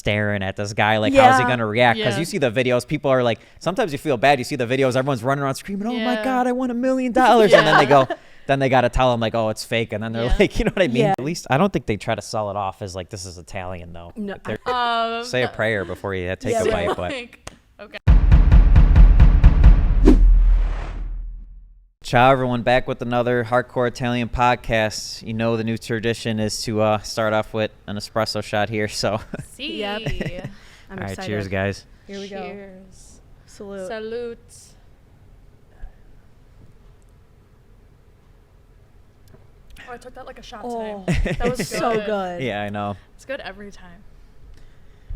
staring at this guy. Like, how's he going to react? Because Yeah. you see the videos, people are like, sometimes you feel bad. You see the videos, everyone's running around screaming, oh my Yeah. God, I won $1 million. Yeah. And then they go, then they got to tell them like, oh, it's fake. And then they're Yeah. like, you know what I mean? Yeah. At least I don't think they try to sell it off as like, this is Italian though. No. Like, say a prayer before you take a bite. But Like, okay. ciao, everyone. Back with another Hardcore Italian podcast. You know the new tradition is to start off with an espresso shot here. So, See. Yep. I'm all right, excited. cheers, guys. Here we go. Cheers. Salute. Salute. Oh, I took that like a shot Oh, today. That was good. so good. Yeah, I know. It's good every time.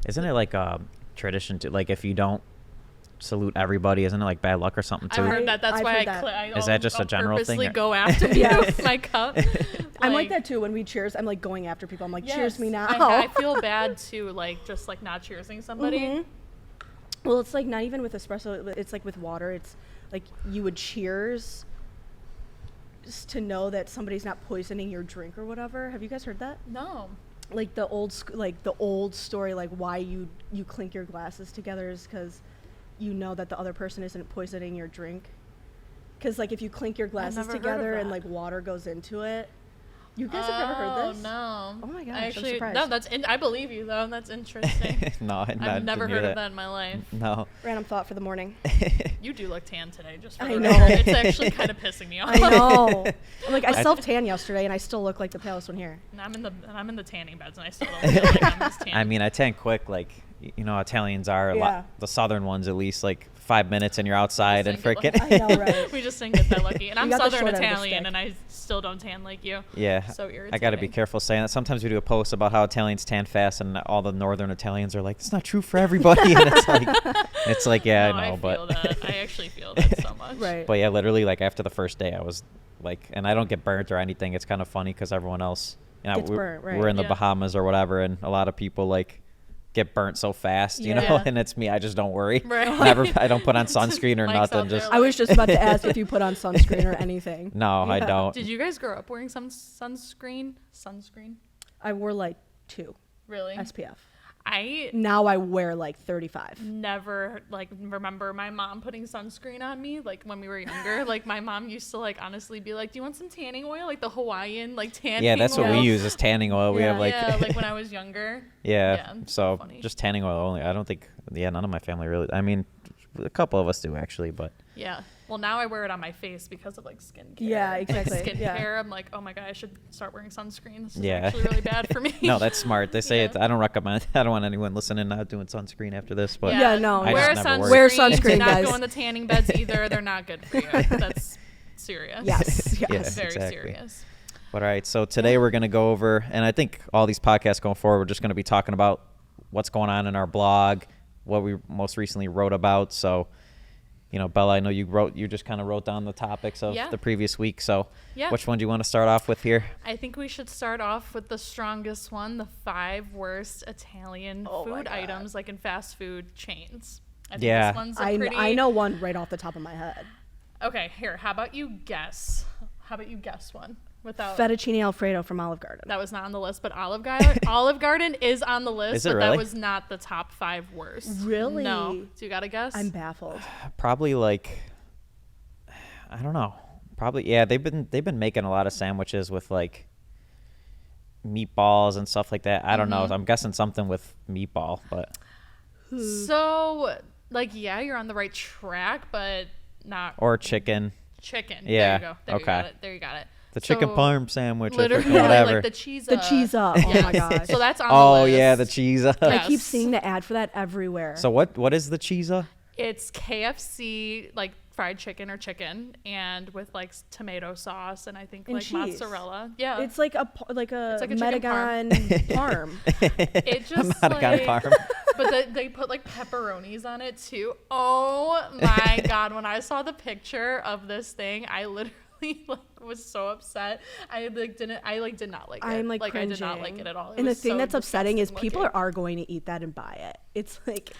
Isn't it like a tradition to like if you don't salute everybody, isn't it like bad luck or something too? I heard that. That's I've why heard that. I Is that just a general thing, purposely or- go after you Yeah. with my cup. I'm like that too. When we cheers, I'm like going after people. I'm like, cheers yes, me now. I feel bad too, like just like not cheersing somebody. Mhm. Well, it's like not even with espresso. It's like with water. It's like you would cheers just to know that somebody's not poisoning your drink or whatever. Have you guys heard that? No. Like the old story, like why you clink your glasses together is because you know that the other person isn't poisoning your drink. Because like if you clink your glasses never heard of together and that. like water goes into it, you guys have never heard this? No. Oh my gosh, I I'm actually, surprised. no, I believe you though. That's interesting. No, I've never heard of that in my life. No. Random thought for the morning. You do look tan today, just for I the know. record. It's actually kind of pissing me off. I know. I'm like I self-tan yesterday and I still look like the palest one here. And I'm in the tanning beds, and I still don't feel like I'm as tan. I mean, I tan quick. Like, you know, Italians are a Yeah. lot. The southern ones, at least, like 5 minutes and you're outside and Just didn't freaking. get I know, right? we just didn't get that lucky. And I'm got the Southern short end of the Italian, stick. and I still don't tan like you. Yeah. So irritating. I got to be careful saying that. Sometimes we do a post about how Italians tan fast, and all the northern Italians are like, it's not true for everybody. And it's like, yeah, No, I know, feel but that. I actually feel that so much. Right. but yeah, literally, like after the first day, I was like, and I don't get burnt or anything. It's kind of funny because everyone else, you know, Gets burnt, right. we're in the Yeah. Bahamas or whatever, and a lot of people like get burnt so fast, you know, Yeah. and it's me. I just don't worry. Right. I don't put on sunscreen or Mike's nothing. out there Just like- I was just about to ask if you put on sunscreen or anything. no, I Yeah. don't. Did you guys grow up wearing some sunscreen? I wore like 2 Really? SPF. I Now I wear like 35. never like remember my mom putting sunscreen on me like when we were younger. Like my mom used to like honestly be like, "Do you want some tanning oil? Like the Hawaiian like tanning Yeah, that's what oil?" we use is tanning oil. We Yeah. have like yeah, like when I was younger. yeah, Yeah, so funny. just tanning oil only. I don't think none of my family really. I mean, a couple of us do actually, but Yeah. Well, now I wear it on my face because of like skincare. Yeah, Like, exactly. skincare. Yeah. I'm like, oh my god, I should start wearing sunscreen. This is Yeah. actually really bad for me. no, that's smart. They say Yeah. it. I don't recommend. I don't want anyone listening not doing sunscreen after this, but Yeah, no, I Wear just sunscreen. never worry. Wear Do sunscreen, not guys. go in the tanning beds either. They're not good for you. That's serious. Yes, yes. Yeah. Very exactly. serious. But all right, so today we're going to go over, and I think all these podcasts going forward, we're just going to be talking about what's going on in our blog, what we most recently wrote about. So, you know, Bella, I know you just kind of wrote down the topics of Yeah. the previous week. So, Yeah. which one do you want to start off with here? I think we should start off with the strongest one, the 5 worst Italian Oh my food God. items, like in fast food chains. I think Yeah. this one's a I, pretty... I know one right off the top of my head. Okay, here, how about you guess? One without... Fettuccine Alfredo from Olive Garden. That was not on the list, but Olive Garden is on the list, Is it but really? that was not the top 5 worst. Really? No. So you got to guess? I'm baffled. Probably like, I don't know. Probably yeah. They've been making a lot of sandwiches with like meatballs and stuff like that. I don't know. I'm guessing something with meatball, but So, like, yeah, you're on the right track, but not or chicken. chicken. Yeah, There you go. There okay. you got it. There you got it. The chicken So, parm sandwich, or Literally, freaking whatever. like the cheese. The cheese up. Oh my gosh. So that's on Oh the list. yeah, the cheese. I Yes. keep seeing the ad for that everywhere. So what is the cheese? It's KFC, like fried chicken or chicken, and with like tomato sauce and I think And like cheese. mozzarella. Yeah. it's like a It's like a chicken Medagon parm. it just Madagascar like, parm. but they put like pepperonis on it too. Oh my god! When I saw the picture of this thing, I literally like was so upset. I did not like it. I'm like I did not cringing. like it at all. It And the was thing so that's upsetting is disgusting people looking. are going to eat that and buy it. It's like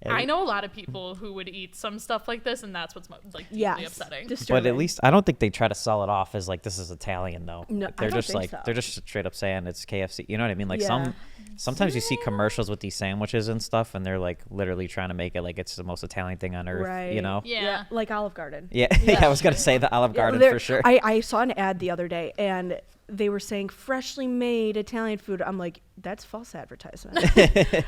I know a lot of people who would eat some stuff like this, and that's what's like deeply upsetting. But at least I don't think they try to sell it off as like this is Italian though. No, they're I don't just think like so. they're just straight up saying it's KFC. You know what I mean? Like Yeah. sometimes you see commercials with these sandwiches and stuff, and they're like literally trying to make it like it's the most Italian thing on earth. Right. You know? Yeah. Like Olive Garden. Yeah. I was gonna say the Olive Garden for sure. I saw an ad the other day, and they were saying freshly made Italian food. I'm like, that's false advertisement.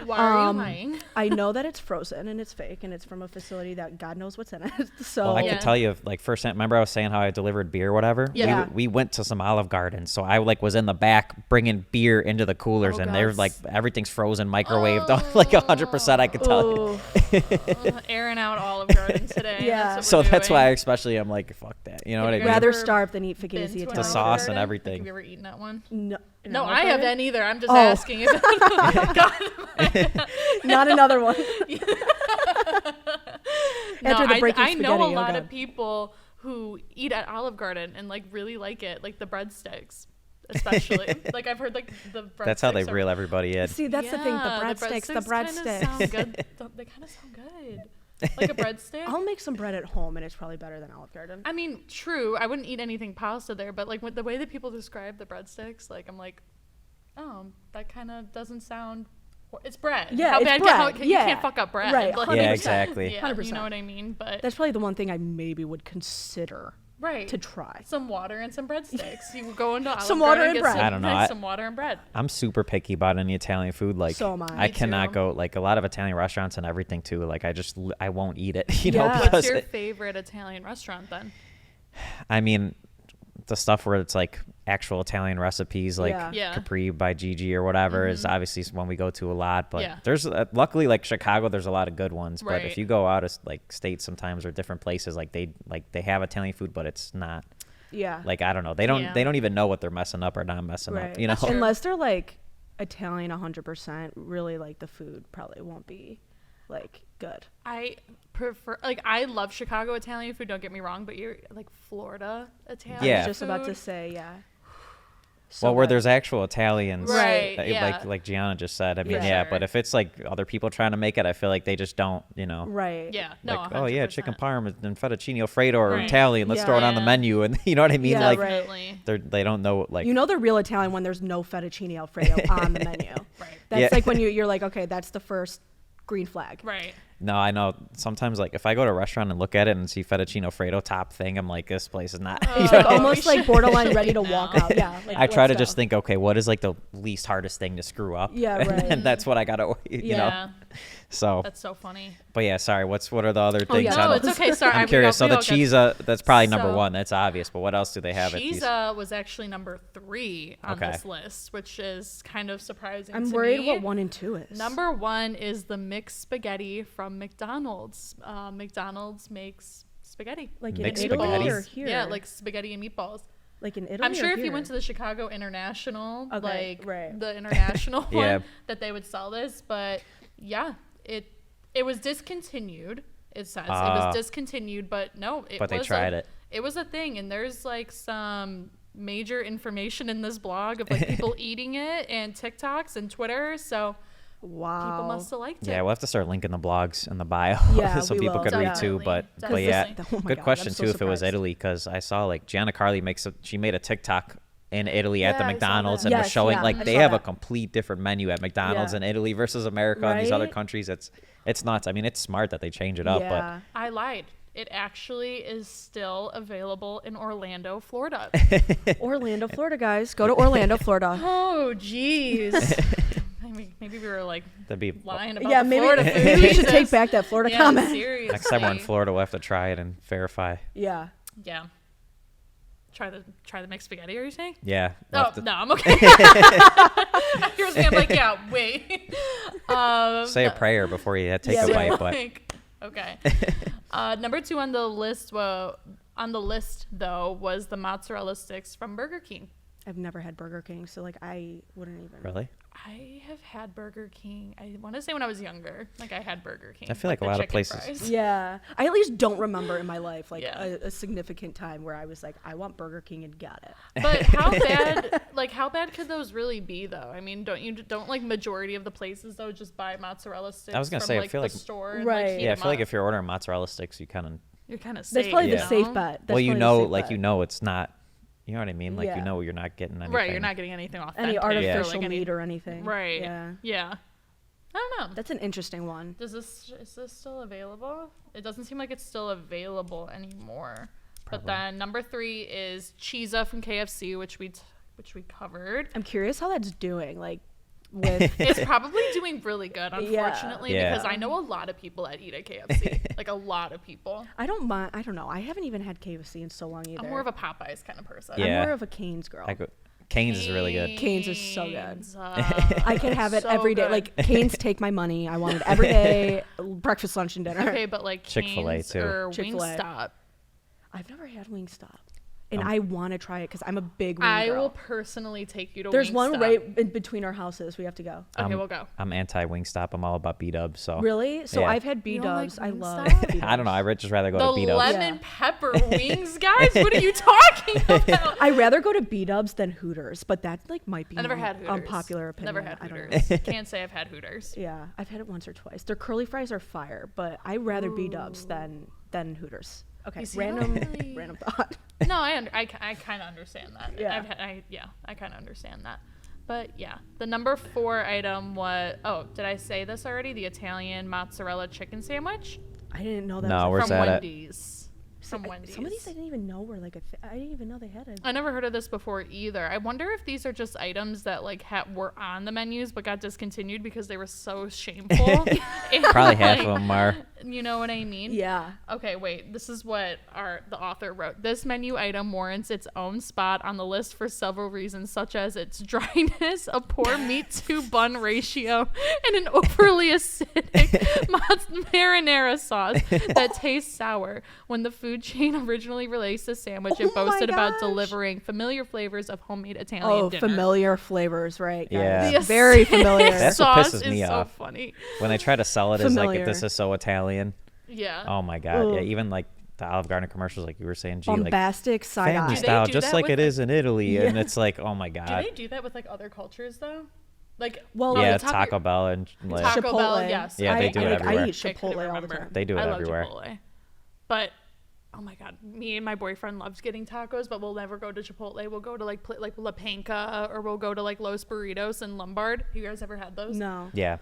Why are you lying? I know that it's frozen and it's fake and it's from a facility that God knows what's in it. So Well, I Yeah. could tell you, like, firsthand. Remember, I was saying how I delivered beer, or whatever. Yeah. We went to some Olive Garden, so I like was in the back bringing beer into the coolers, Oh, and they're God. like everything's frozen, microwaved, like 100%. I could tell you. Oh, Airing out Olive Garden today. Yeah. That's So what we're that's doing. why, especially, I'm like, fuck that. You know what I Have mean? you rather ever starve than eat been Fugazi to an Italian The Olive sauce and Garden? everything. Like, have you ever eaten at one? No, No, Olive I Garden? haven't either. I'm just Oh. asking if Not another one. No, After the breaking I know a spaghetti, oh lot God. of people who eat at Olive Garden and like really like it, like the breadsticks, especially. Like I've heard like the breadsticks. That's how they are- reel everybody in. See, that's the thing. The Yeah, breadsticks, the kinda breadsticks. sound good. They kind of sound good. Like a breadstick. I'll make some bread at home, and it's probably better than Olive Garden. I mean, true. I wouldn't eat anything pasta there, but like with the way that people describe the breadsticks, like I'm like, oh, that kind of doesn't sound. It's bread. Yeah, How it's bad bread. you Yeah. can't fuck up bread. Right, Like, 100%. Yeah, exactly. Yeah, 100%. you know what I mean? But That's probably the one thing I maybe would consider right to try. some water and some breadsticks. You go into Olive Some water Garden and get bread. Some, I don't know, like, I- some water and bread. I'm super picky about any Italian food. Like, So am I. I Me cannot too. go like a lot of Italian restaurants and everything too. Like, I won't eat it. You know, Yeah. because What's your favorite Italian restaurant then? I mean, the stuff where it's like actual Italian recipes, like Yeah. Yeah. Capri by Gigi or whatever, is obviously one we go to a lot. But Yeah. there's luckily like Chicago, there's a lot of good ones. But Right. if you go out of like states sometimes or different places, like they have Italian food, but it's not Yeah. like I don't know. They don't Yeah. they don't even know what they're messing up or not messing Right. up. You know. That's true. Unless they're like Italian 100%, really like the food probably won't be like good. I prefer like I love Chicago Italian food. Don't get me wrong, but you're like Florida Italian. Yeah. I was just about to food. say, yeah. So Well, where good. there's actual Italians, Right, that- yeah. like Gianna just said. I mean, Yeah. yeah, Sure. but if it's like other people trying to make it, I feel like they just don't, you know. Right. Yeah. No. Like, oh yeah, 100%. chicken parm and fettuccine alfredo or Right. Italian. Let's Yeah. throw it on the Yeah. menu, and you know what I mean. Yeah, like right. Definitely. they don't know like. You know they're real Italian when there's no fettuccine alfredo on the menu. Right. That's Yeah. like when you're like, okay, that's the first green flag. Right. No, I know. Sometimes like if I go to a restaurant and look at it and see fettuccine alfredo top thing, I'm like, this place is not. Oh, you It's know like what I mean? almost we like borderline should ready to eat walk now. out. Yeah. Like, I try to let's just go. think, okay, what is like the least hardest thing to screw up? Yeah, right. and that's what I gotta, you know. Yeah. So, That's so funny. but yeah, sorry. What are the other Oh, things? yeah. I No, don't- it's okay. Sorry. I'm curious. So the cheese, that's probably number So- one. That's obvious. But what else do they have at these? Cheesa was actually number 3 on Okay. this list, which is kind of surprising. I'm to worried me. what 1 and 2 is. Number 1 is the mixed spaghetti from McDonald's. McDonald's makes spaghetti. like in Mixed Italy spaghetti? or here? Yeah, like spaghetti and meatballs. like in Italy. I'm sure or if you here? went to the Chicago International, Okay, like right. the international one, Yeah. that they would sell this. But yeah, it was discontinued. It says it Ah. was discontinued, but no, But they tried it. It was a thing, and there's like some major information in this blog of like people eating it and TikToks and Twitter. So Wow. people must have liked it. Yeah, we'll have to start linking the blogs in the bio Yeah, so we people will. could read too. Definitely, But definitely. yeah, Oh my good God, question I'm so too if it was surprised. Italy because I saw like Gianna Carli she made a TikTok in Italy at the Yeah, I saw McDonald's that. and was Yes, showing yeah, like I they saw have a that. complete different menu at McDonald's Yeah. in Italy versus America and these other Right? countries. It's nuts. I mean, it's smart that they change it up, Yeah. I lied. It actually is still available in Orlando, Florida. Orlando, Florida, guys. Go to Orlando, Florida. Oh, jeez. Maybe we were like but that'd be lying about Yeah, the maybe, Florida food. maybe we should Jesus. take back that Florida Yeah, comment. seriously. next time we're in Florida, we'll have to try it and verify. Yeah. Yeah. Try the mixed spaghetti, are you saying? Yeah. we'll Oh, have to no, I'm okay. I was like, yeah, wait. Say a prayer before you take Yeah, a right. bite, but Like, okay. Number 2 on the list, though, was the mozzarella sticks from Burger King. I've never had Burger King, so like I wouldn't even. really? I have had Burger King. I want to say when I was younger, like I had Burger King. I feel like a the lot of chicken places- fries. Yeah, I at least don't remember in my life like Yeah. a significant time where I was like, I want Burger King and got it. But how bad, like how bad could those really be though? I mean, don't like majority of the places though just buy mozzarella sticks I was gonna from say, I like feel the like- store and, Right. like, heat Yeah, I them feel like up. if you're ordering mozzarella sticks, you kind of You're kind of safe. That's probably Yeah. the safe bet. That's well, you probably the know, safe like bet. you know, it's not. You know what I mean? Like Yeah. you know, you're not getting anything. Right, you're not getting anything authentic. any or, artificial like, any- meat or anything. Right. Yeah. Yeah. I don't know. That's an interesting one. Is this still available? It doesn't seem like it's still available anymore. But Probably. then number 3 is Cheeza from KFC, which we covered. I'm curious how that's doing. Like, with It's probably doing really good, Yeah. unfortunately, Yeah. because I know a lot of people that eat at KFC. Like a lot of people. I don't mind. I don't know. I haven't even had KFC in so long either. I'm more of a Popeyes kind of person. Yeah. I'm more of a Cane's girl. Cane's is really good. Cane's is so good. Cane's, I can have it so every day. good. Like Cane's, take my money. I want it every day, breakfast, lunch, and dinner. Okay, but like Chick-fil-A Cane's too. or Chick-fil-A. Wingstop. I've never had Wingstop, and I want to try it because I'm a big wing I girl. will personally take you to There's one Wingstop. right in between our houses. We have to go. Okay, we'll go. I'm anti Wingstop. I'm all about B-Dubs. So Really? So Yeah. I've had You don't like B-dubs. I love Wingstop? B-dubs. I don't know. I would just rather go The to B-Dubs. lemon Yeah. pepper wings, guys. What are you talking about? I'd rather go to B-dubs than Hooters, but that like might be I never an had Hooters. unpopular opinion. Never had I don't Hooters. know. Can't say I've had Hooters. Yeah, I've had it once or twice. Their curly fries are fire, but I'd rather B-dubs than Hooters. Okay, You see, I don't random really- random thought. No, I kind of understand that. Yeah. I kind of understand that. But yeah, the number 4 item was, oh, did I say this already? The Italian mozzarella chicken sandwich I didn't know that. No, was where's from that at? Wendy's. From Wendy's. Some of these I didn't even know were like I didn't even know they had it. I never heard of this before either. I wonder if these are just items that like were on the menus but got discontinued because they were so shameful. And, Probably half like, of them are. You know what I mean? Yeah. Okay, wait. This is what the author wrote. This menu item warrants its own spot on the list for several reasons, such as its dryness, a poor meat to bun ratio, and an overly acidic marinara sauce that tastes sour. When the food chain originally released the sandwich, it Oh my boasted about gosh. delivering familiar flavors of homemade Italian Oh, dinner. familiar flavors, right? guys? Yeah. The Very acidic familiar. That's what sauce pisses me is off. so funny. When they try to sell it as like, Familiar. this is so Italian. Yeah. Oh my God. Yeah. Ugh. Even like the Olive Garden commercials, like you were saying, gee, like Bombastic side family eye. Do they style, do just that like with, it like- is in Italy. And Yeah. it's like, oh my Do God. they do that with like other cultures though? Like Well, Yeah, off the top of Taco your- Bell and like, Taco Bell, Chipotle. yes. Yeah, they do it I everywhere. eat I couldn't Chipotle all the remember. time. They do it I love everywhere. Chipotle. But oh my God, me and my boyfriend loves getting tacos, but we'll never go to Chipotle. We'll go to like La Panca, or we'll go to like Los Burritos in Lombard. You guys ever had those? No. yeah.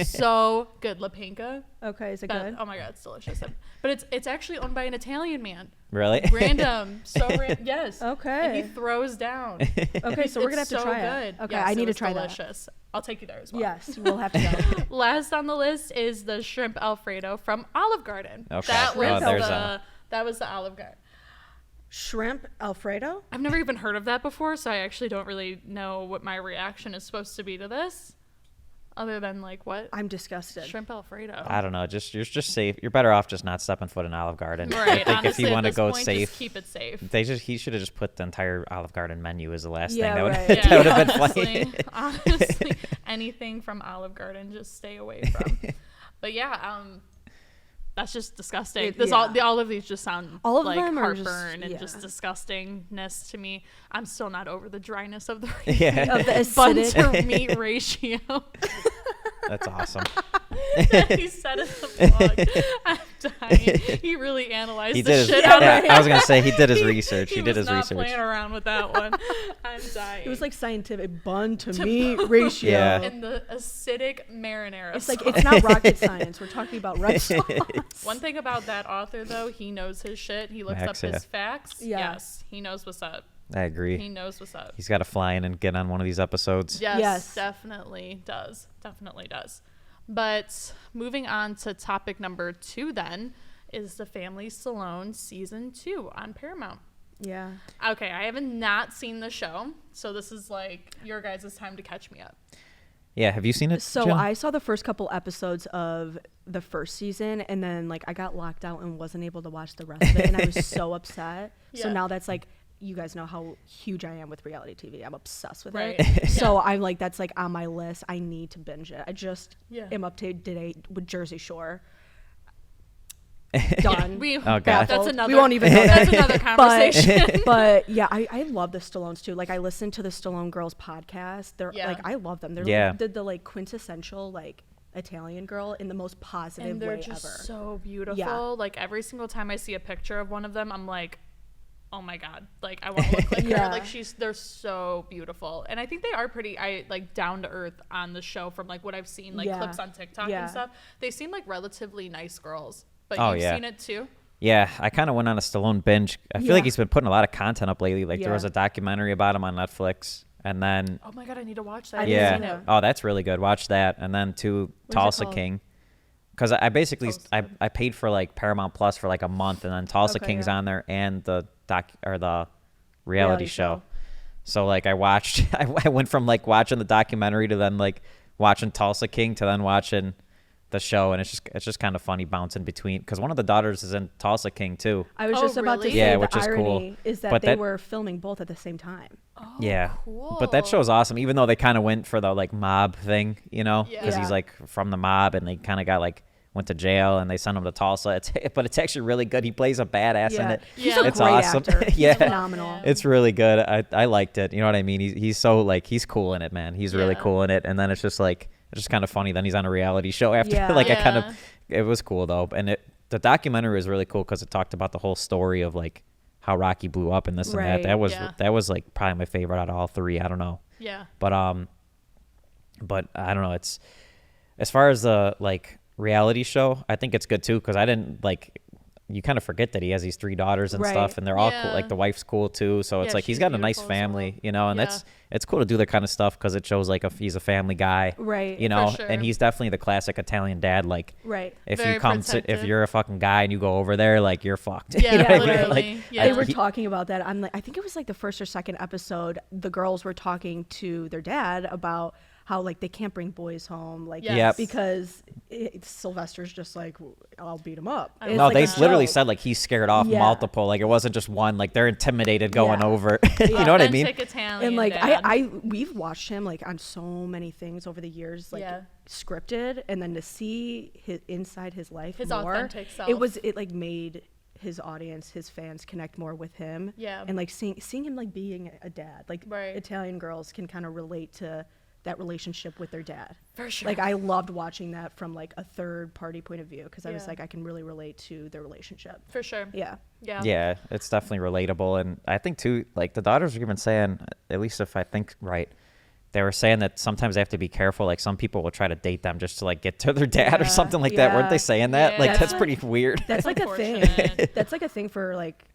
So good, La Panca. Okay, is it That- good? oh my God, it's delicious. But it's actually owned by an Italian man. Really? Random, yes. Okay. And he throws down. Okay, so we're gonna have It's to try good. it. Okay, Yes, I it need to was try delicious. I'll take you there as well. Yes, we'll have to go. Last on the list is the shrimp Alfredo from Olive Garden. Okay. That Oh, was there's that was the Olive Garden. Shrimp Alfredo? I've never even heard of that before, so I actually don't really know what my reaction is supposed to be to this, other than like what I'm disgusted. shrimp Alfredo. I don't know. You're just safe. You're better off just not stepping foot in Olive Garden. Right. I think Honestly, if you at want to this go point, safe, just keep it safe. he should have just put the entire Olive Garden menu as the last Yeah, thing. That would right. that would have been honestly, funny. honestly, anything from Olive Garden, just stay away from. But yeah, that's just disgusting. All of these just sound All of like them are just- heartburn and yeah. just disgustingness to me. I'm still not over the dryness of the Yeah. Of the bun acidic. to meat ratio. That's awesome. He said in the vlog. I'm dying. He really analyzed He the did his, shit out yeah, of it. I was gonna say he did his research. He did was his not research. playing around with that one. I'm dying. It was like scientific bun to meat ratio. Yeah. in the acidic marinara. It's like sauce. it's not rocket science. We're talking about red sauce. One thing about that author, though, he knows his shit. He looks Max, up yeah. his facts. Yeah. Yes, he knows what's up. I agree. He knows what's up. He's got to fly in and get on one of these episodes. Yes, Yes. definitely does. Definitely does. But moving on to topic number 2 then is the Family Stallone season 2 on Paramount. Yeah. Okay, I have not seen the show, so this is like your guys' time to catch me up. Yeah, have you seen it? So Jen? I saw the first couple episodes of the first season, and then like I got locked out and wasn't able to watch the rest of it, and I was so upset. So Yeah. now that's like you guys know how huge I am with reality TV. I'm obsessed with Right. it. So I'm like, that's like on my list. I need to binge it. I just am up to date with Jersey Shore. Done. We, God. That's another. We won't even go there. That's another conversation. But yeah, I love the Stallones too. Like I listen to the Stallone Girls podcast. They're Yeah. like, I love them. They're Yeah. like the like quintessential like Italian girl in the most positive and they're way just ever. so beautiful. Yeah. Like every single time I see a picture of one of them, I'm like, oh my god, like I want to look like Yeah. her. Like they're so beautiful, and I think they are pretty like down to earth on the show from like what I've seen, like Yeah. clips on TikTok Yeah. and stuff. They seem like relatively nice girls. But Oh, you've yeah. seen it too. Yeah, I kind of went on a Stallone binge. I feel like he's been putting a lot of content up lately. Like there Yeah. was a documentary about him on Netflix, and then Oh my god, I need to watch that. I I didn't haven't see seen that. it. oh, that's really good. Watch that, and then to it Tulsa called? King, because I basically Tulsa. I paid for like Paramount Plus for like a month, and then Tulsa Okay, King's yeah. on there and the reality Reality show. show. So like I watched, I went from like watching the documentary to then like watching Tulsa King to then watching the show, and it's just kind of funny bouncing between, because one of the daughters is in Tulsa King too. I was Oh, just about to really? say Yeah, the which is irony cool. is that But they that- were filming both at the same time. Oh, Yeah, cool. but that show's awesome. Even though they kind of went for the like mob thing, you know, because Yeah. he's like from the mob, and they kind of got like went to jail, and they sent him to Tulsa. But it's actually really good. He plays a badass in it. He's Yeah. a It's great awesome. actor. He's Yeah. phenomenal. Yeah. It's really good. I liked it. You know what I mean? He's so like he's cool in it, man. He's really Yeah. cool in it. And then it's just like it's just kind of funny. Then he's on a reality show after. Yeah. Like I kind Yeah. of it was cool though, and the documentary was really cool because it talked about the whole story of like how Rocky blew up and this and Right. that. Yeah. That was like probably my favorite out of all three. I don't know. Yeah. But I don't know. It's as far as the like reality show, I think it's good too, because I didn't like. You kind of forget that he has these three daughters and Right. stuff, and they're all cool. Yeah. Like the wife's cool too, so it's Yeah, like he's she's got a nice beautiful as well. family, you know, and Yeah. it's cool to do that kind of stuff because it shows like he's a family guy, Right. You know, sure. and he's definitely the classic Italian dad. Like Right. if Very you come to if protective. you're a fucking guy and you go over there, like you're fucked. Yeah, You know what I mean? literally. Like, Yeah. They were he- talking about that. I'm like, I think it was like the first or second episode. The girls were talking to their dad about how like they can't bring boys home, like Yes. Yep. because Sylvester's just like, I'll beat him up. I It's No, like they a literally joke. said like he's scared off Yeah. multiple. Like it wasn't just one. Like they're intimidated going Yeah. over. You know what I mean? Authentic Italian And like dad. we've watched him like on so many things over the years, like Yeah. scripted, and then to see his inside his life, His more, authentic self. it like made his audience, his fans connect more with him. Yeah. And like seeing him like being a dad, like Right. Italian girls can kind of relate to that relationship with their dad. For sure. Like I loved watching that from like a third party point of view, because I was Yeah. like, I can really relate to their relationship. For sure. Yeah. Yeah. Yeah, it's definitely relatable, and I think too, like the daughters were even saying, at least if I think right, they were saying that sometimes they have to be careful. Like some people will try to date them just to like get to their dad or Yeah, something like that. Weren't yeah. they saying that? Like Yeah. that's That's pretty weird. That's like a thing. unfortunate. That's like a thing for like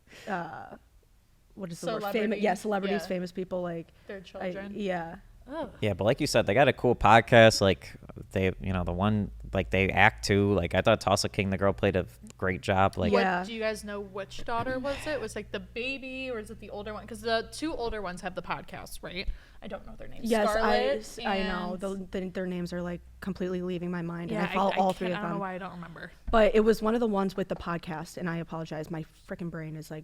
what is the word? Celebrities. Celebrities, Yeah. famous people, like Their children. yeah. Oh. Yeah, but like you said, they got a cool podcast. Like they, you know, the one like they act too. Like I thought Tulsa King, the girl played a great job. Like Yeah. What, do you guys know which daughter was it? Was like the baby, or is it the older one? Because the two older ones have the podcast, right? I don't know their names. Yes, Scarlett I know. and- Their names are like completely leaving my mind, Yeah, and I follow all three can't- of I don't know them. why I don't remember. But it was one of the ones with the podcast, and I apologize. My freaking brain is like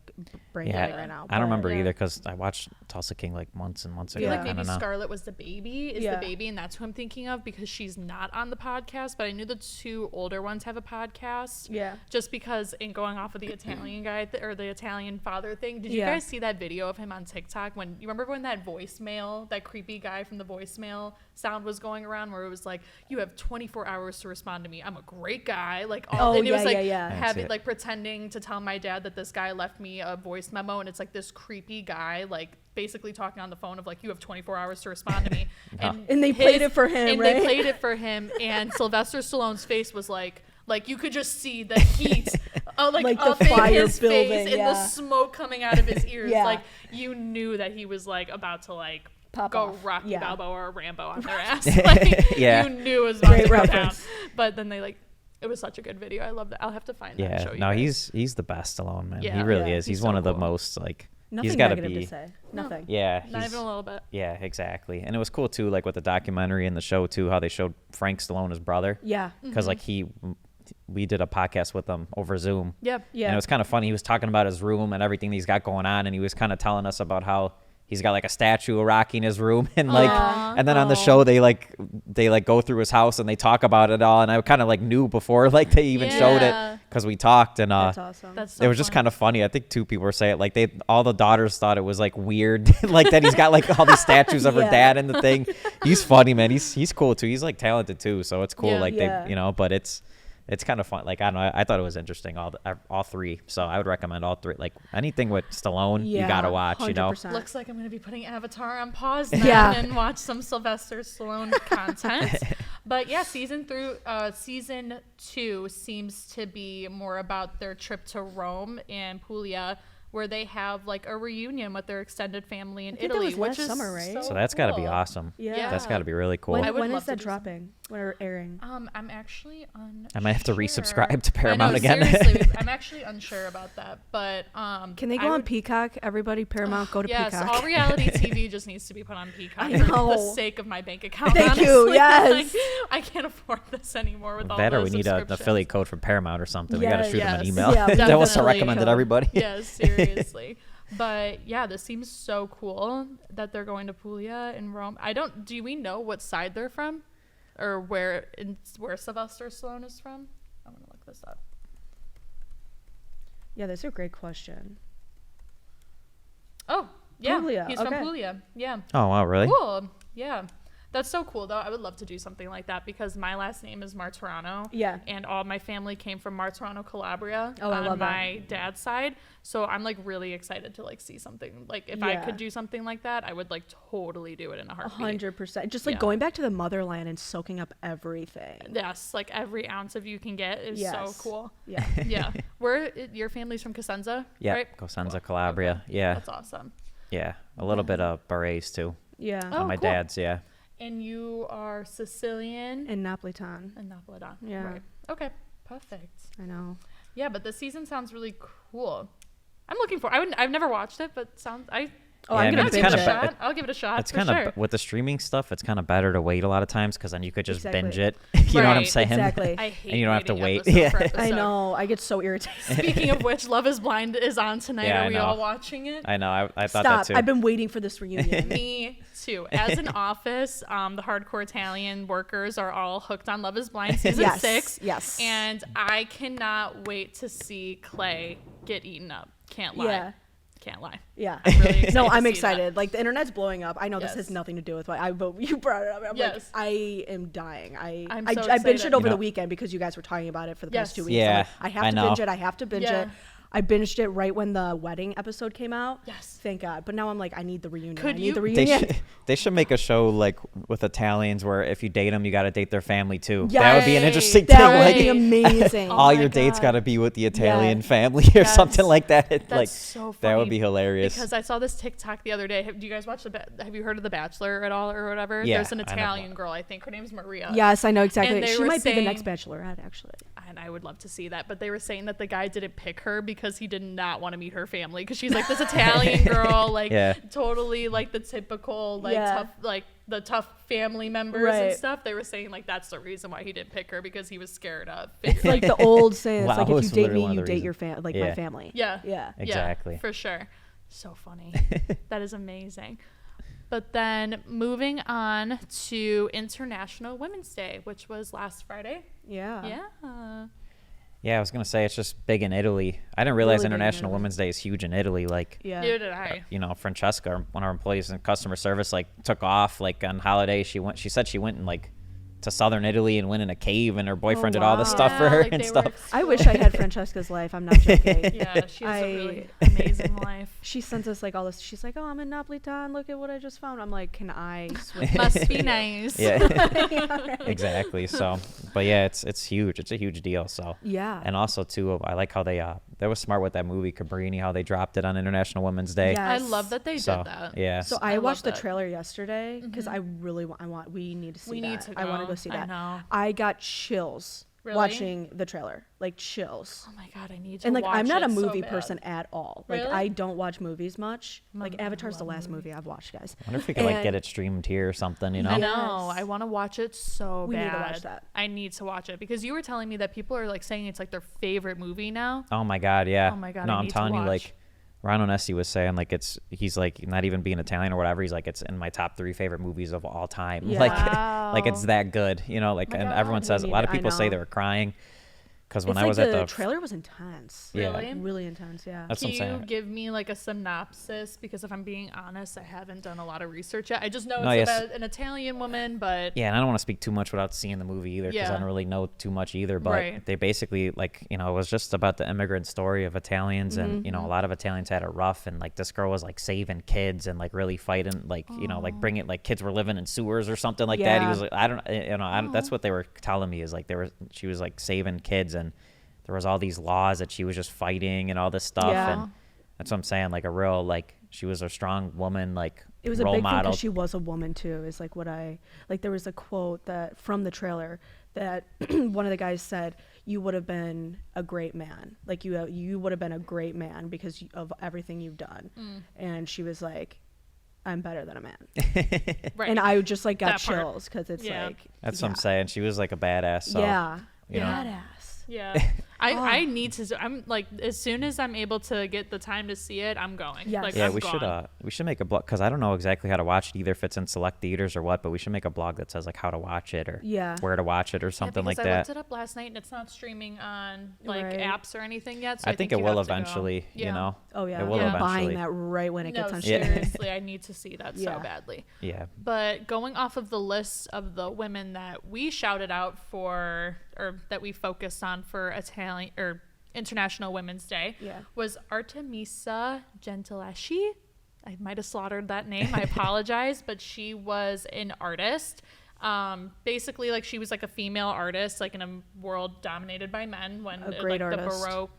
brain yeah, dead right now. I don't remember yeah. either because I watched Tulsa King like months and months I ago. feel Yeah. like I maybe don't know. Scarlett was the baby, Yeah. and that's who I'm thinking of because she's not on the podcast. But I knew the two older ones have a podcast. Yeah. Just because in going off of the Italian guy or the Italian father thing, did you Yeah. guys see that video of him on TikTok when you remember when that voicemail, that creepy guy from the voicemail sound was going around where it was like, you have 24 hours to respond to me. I'm a great guy. Like all Oh, and it was yeah, like yeah, yeah. I didn't see having it. like pretending to tell my dad that this guy left me a voice memo, and it's like this creepy guy like basically talking on the phone of like, you have 24 hours to respond to me. And they played it for him, and right? they played it for him, and Sylvester Stallone's face was like you could just see the heat Like the up in fire his building, face and the yeah. smoke coming out of his ears. Yeah. Like you knew that he was like about to like Pop go off. Rocky Yeah. Balboa or Rambo on their ass. Like, Yeah. you knew it was about Great to go down. reference. But then they like, it was such a good video. I love that. I'll have to find that and Yeah, show you no, guys. he's the best Stallone, man. He Yeah. really Yeah, is. he's He's so one of the cool. most like Nothing he's got to negative be. to say. No. Nothing. Yeah, Not he's- even a little bit. Yeah, exactly. And it was cool too, like with the documentary and the show too, how they showed Frank Stallone, his brother, Yeah. because like we did a podcast with him over Zoom. Yep. Yeah. And it was kind of funny. He was talking about his room and everything he's got going on, and he was kind of telling us about how he's got like a statue of Rocky in his room, and like, Aw. and then on the show they go through his house and they talk about it all, and I kind of like knew before like they even showed Yeah. it because we talked, and That's awesome. That's so it was just fun. kind of funny. I think 2 people were saying like all the daughters thought it was like weird, like that he's got like all these statues of her Yeah. dad in the thing. He's funny, man. He's cool too. He's like talented too, so it's cool. Yeah. Like Yeah. they, but it's kind of fun. Like, I don't know. I thought it was interesting. All 3. So I would recommend all 3. Like anything with Stallone, you gotta watch. 100%. Looks like I'm going to be putting Avatar on pause then Yeah. and watch some Sylvester Stallone content. But yeah, season 2 seems to be more about their trip to Rome and Puglia, where they have like a reunion with their extended family in I think that Italy, was which last is summer, right? So that's gotta be cool. awesome. Yeah. That's gotta be really cool. When, I would when love is to that do something. dropping? When are airing? I'm actually unsure. I might have to resubscribe to Paramount I know, again. Seriously, I'm actually unsure about that, but Can they I go on would- Peacock? Everybody, Paramount, go to yes, Peacock. all reality TV just needs to be put on Peacock I for the know. sake of my bank account. Thank you, honestly. yes. Like, I can't afford this anymore with all That or those we need an subscriptions. affiliate code from Paramount or something. We gotta Yes. shoot them an Yes. email. Yeah, That was definitely. recommended everybody. Yes, seriously. But yeah, this seems so cool that they're going to Puglia in Rome. Do we know what side they're from? Or where Sylvester Stallone is from? I'm gonna look this up. Yeah, that's a great question. Oh, yeah. Puglia, He's okay. from Puglia. Yeah. Oh wow, really? Cool. Yeah. That's so cool, though. I would love to do something like that because my last name is Martorano. Yeah. And all my family came from Martorano, Calabria Oh, I on love that. my dad's side. So I'm like really excited to like see something. Like if I Yeah. could do something like that, I would like totally do it in a heartbeat. 100%. Just like Yeah. going back to the motherland and soaking up everything. Yes, like every ounce of you can get is so Yes. cool. Yeah. Yeah. Your family's from Cosenza, Yeah, right? Cosenza, Cool. Calabria. Okay. Yeah, That's awesome. yeah. A little bit of berets too. Yeah. Oh, On my cool. dad's, yeah. And you are Sicilian And Napolitan. and Napolitan. Yeah. Right. Okay. Perfect. I know. Yeah, but the season sounds really cool. I'm looking for. I've never watched it, but sounds. Oh, Yeah, I'm I mean, gonna it's binge kinda it. ba- shot. I'll give it a shot. It's for kind of sure. with the streaming stuff. It's kind of better to wait a lot of times because then you could just Exactly. binge it. You know what I'm Right, saying? exactly. I hate and you don't have to waiting wait. episode for Yeah. episode. I know. I get so irritated. Speaking of which, Love Is Blind is on tonight. Yeah, Are I we know. all watching it? I know. I thought Stop. that too. I've been waiting for this reunion. Me too. As an office, the hardcore Italian workers are all hooked on Love Is Blind season Yes, 6. yes. And I cannot wait to see Clay get eaten up. Can't lie. Yeah. Can't lie. Yeah. I'm really excited No, to I'm see excited. Like the internet's blowing up. I know this Yes. has nothing to do with but you brought it up. I'm like, Yes. I am dying. I'm I so binged excited. it over You know- the weekend because you guys were talking about it for the Yes. past 2 weeks. Yeah, I'm like, I have I to know. binge it. I have to binge Yeah. it. I binged it right when the wedding episode came out. Yes. Thank God. But now I'm like, I need the reunion. Could I you- need the They reunion. they should make a show like with Italians where if you date them, you got to date their family too. That would be an Yay. interesting thing. That would Like be amazing. Oh all my your dates God. got to be with the Italian Yes. family or Yes. something like that. That's Like so funny. that would be hilarious. Because I saw this TikTok the other day. Do you guys watch have you heard of The Bachelor at all or whatever? Yeah, There's an I know. Italian girl, I think. Her name's Maria. Yes, I know exactly. And they She were might be the next saying- bachelorette, actually. And I would love to see that. But they were saying that the guy didn't pick her because he did not want to meet her family. Because she's like this Italian girl, like Yeah. totally like the typical, like Yeah. tough, like the tough family members and Right. stuff. They were saying like that's the reason why he didn't pick her because he was scared of. It's like the old saying. It's Wow, like if you it's date literally me, one of you the date reasons. your my Yeah. family. Yeah. Yeah. Exactly. Yeah, for sure. So funny. That is amazing. But then moving on to International Women's Day, which was last Friday. Yeah. Yeah. Yeah, I was gonna say it's just big in Italy. I didn't realize Really big in International Italy. Women's Day is huge in Italy. Like, Yeah. Neither did I. you know, Francesca, one of our employees in customer service, like took off like on holiday. She said she went in like to southern Italy and went in a cave, and her boyfriend did all this wow. stuff for her like and they were stuff. I wish I had Francesca's life. I'm not joking. Yeah, she has a I- really amazing life. She sends us like all this. She's like, "Oh, I'm in Napolitan. Look at what I just found." I'm like, "Can I switch?" Must be nice. Yeah, exactly. So, but yeah, it's huge. It's a huge deal. So, Yeah. and also too, I like how they was smart with that movie Cabrini, how they dropped it on International Women's Day. Yeah. I Yes. love that they So did that. yeah, So I I love watched the that. trailer yesterday because I really want. We need to see We that. need to I want to go. go see I that. know. I got chills Really? watching the trailer. Like chills. Oh my god, I need to. And like watch I'm not it a so movie bad. person at all. Like Really? I don't watch movies much. Like I Avatar's the love last movie I've watched, guys. I wonder if we could like get And- it streamed here or something, you know? I know. Yes. I want to watch it so We bad. need to watch that. I need to watch it because you were telling me that people are like saying it's like their favorite movie now. Oh my god, yeah. Oh my God, No, I I'm need to telling you, watch. like Ryan Onesti was saying, like he's like not even being Italian or whatever. He's like it's in my top 3 favorite movies of all time. Yeah. Like it's Wow. that good, you know. Like My and God, everyone we says a need lot it. of I people say know. they were crying because when It's I like was the at the trailer was intense. Yeah. Really? Really intense, yeah. That's Can what I'm you saying. give me like a synopsis? Because if I'm being honest, I haven't done a lot of research yet. I just know No, it's yes. about an Italian woman, but Yeah, and I don't want to speak too much without seeing the movie either because I Yeah. don't really know too much either. But Right. they basically like it was just about the immigrant story of Italians, and Mm-hmm. a lot of Italians had it rough, and like this girl was like saving kids and like really fighting, like like bringing like kids were living in sewers or something like that. He Yeah. was like, I don't, that's what they were telling me is like she was like saving kids, and there was all these laws that she was just fighting and all this stuff, Yeah. and that's what I'm saying. Like a real like she was a strong woman, like It was a role big thing model. because she was a woman too. Is like what I like. There was a quote that from the trailer that one of the guys said, "You would have been a great man. Like you would have been a great man because of everything you've done." And she was like, "I'm better than a man." right. And I just like got That part. chills because it's Yeah. like That's what I'm saying. She was like a badass. So, yeah, you know. badass. yeah, I need to. I'm like as soon as I'm able to get the time to see it, I'm going. Yes. Like, Yeah, I'm we gone. should make a blog because I don't know exactly how to watch it either if it's in select theaters or what, but we should make a blog that says like how to watch it or Yeah. where to watch it or Yeah, something like because I that. looked it up last night and it's not streaming on like Right. apps or anything yet. So I think it you will have to go. eventually, Yeah. you know. Oh yeah, It will Yeah. I'm buying eventually. that right when it No, gets on Yeah. seriously, I need to see that Yeah. so badly. Yeah. But going off of the list of the women that we shouted out for, or that we focused on for Italian or International Women's Day, Yeah. was Artemisa Gentileschi. I might have slaughtered that name. I apologize, but she was an artist. Basically, like she was like a female artist, like in a world dominated by men. When A great like artist. the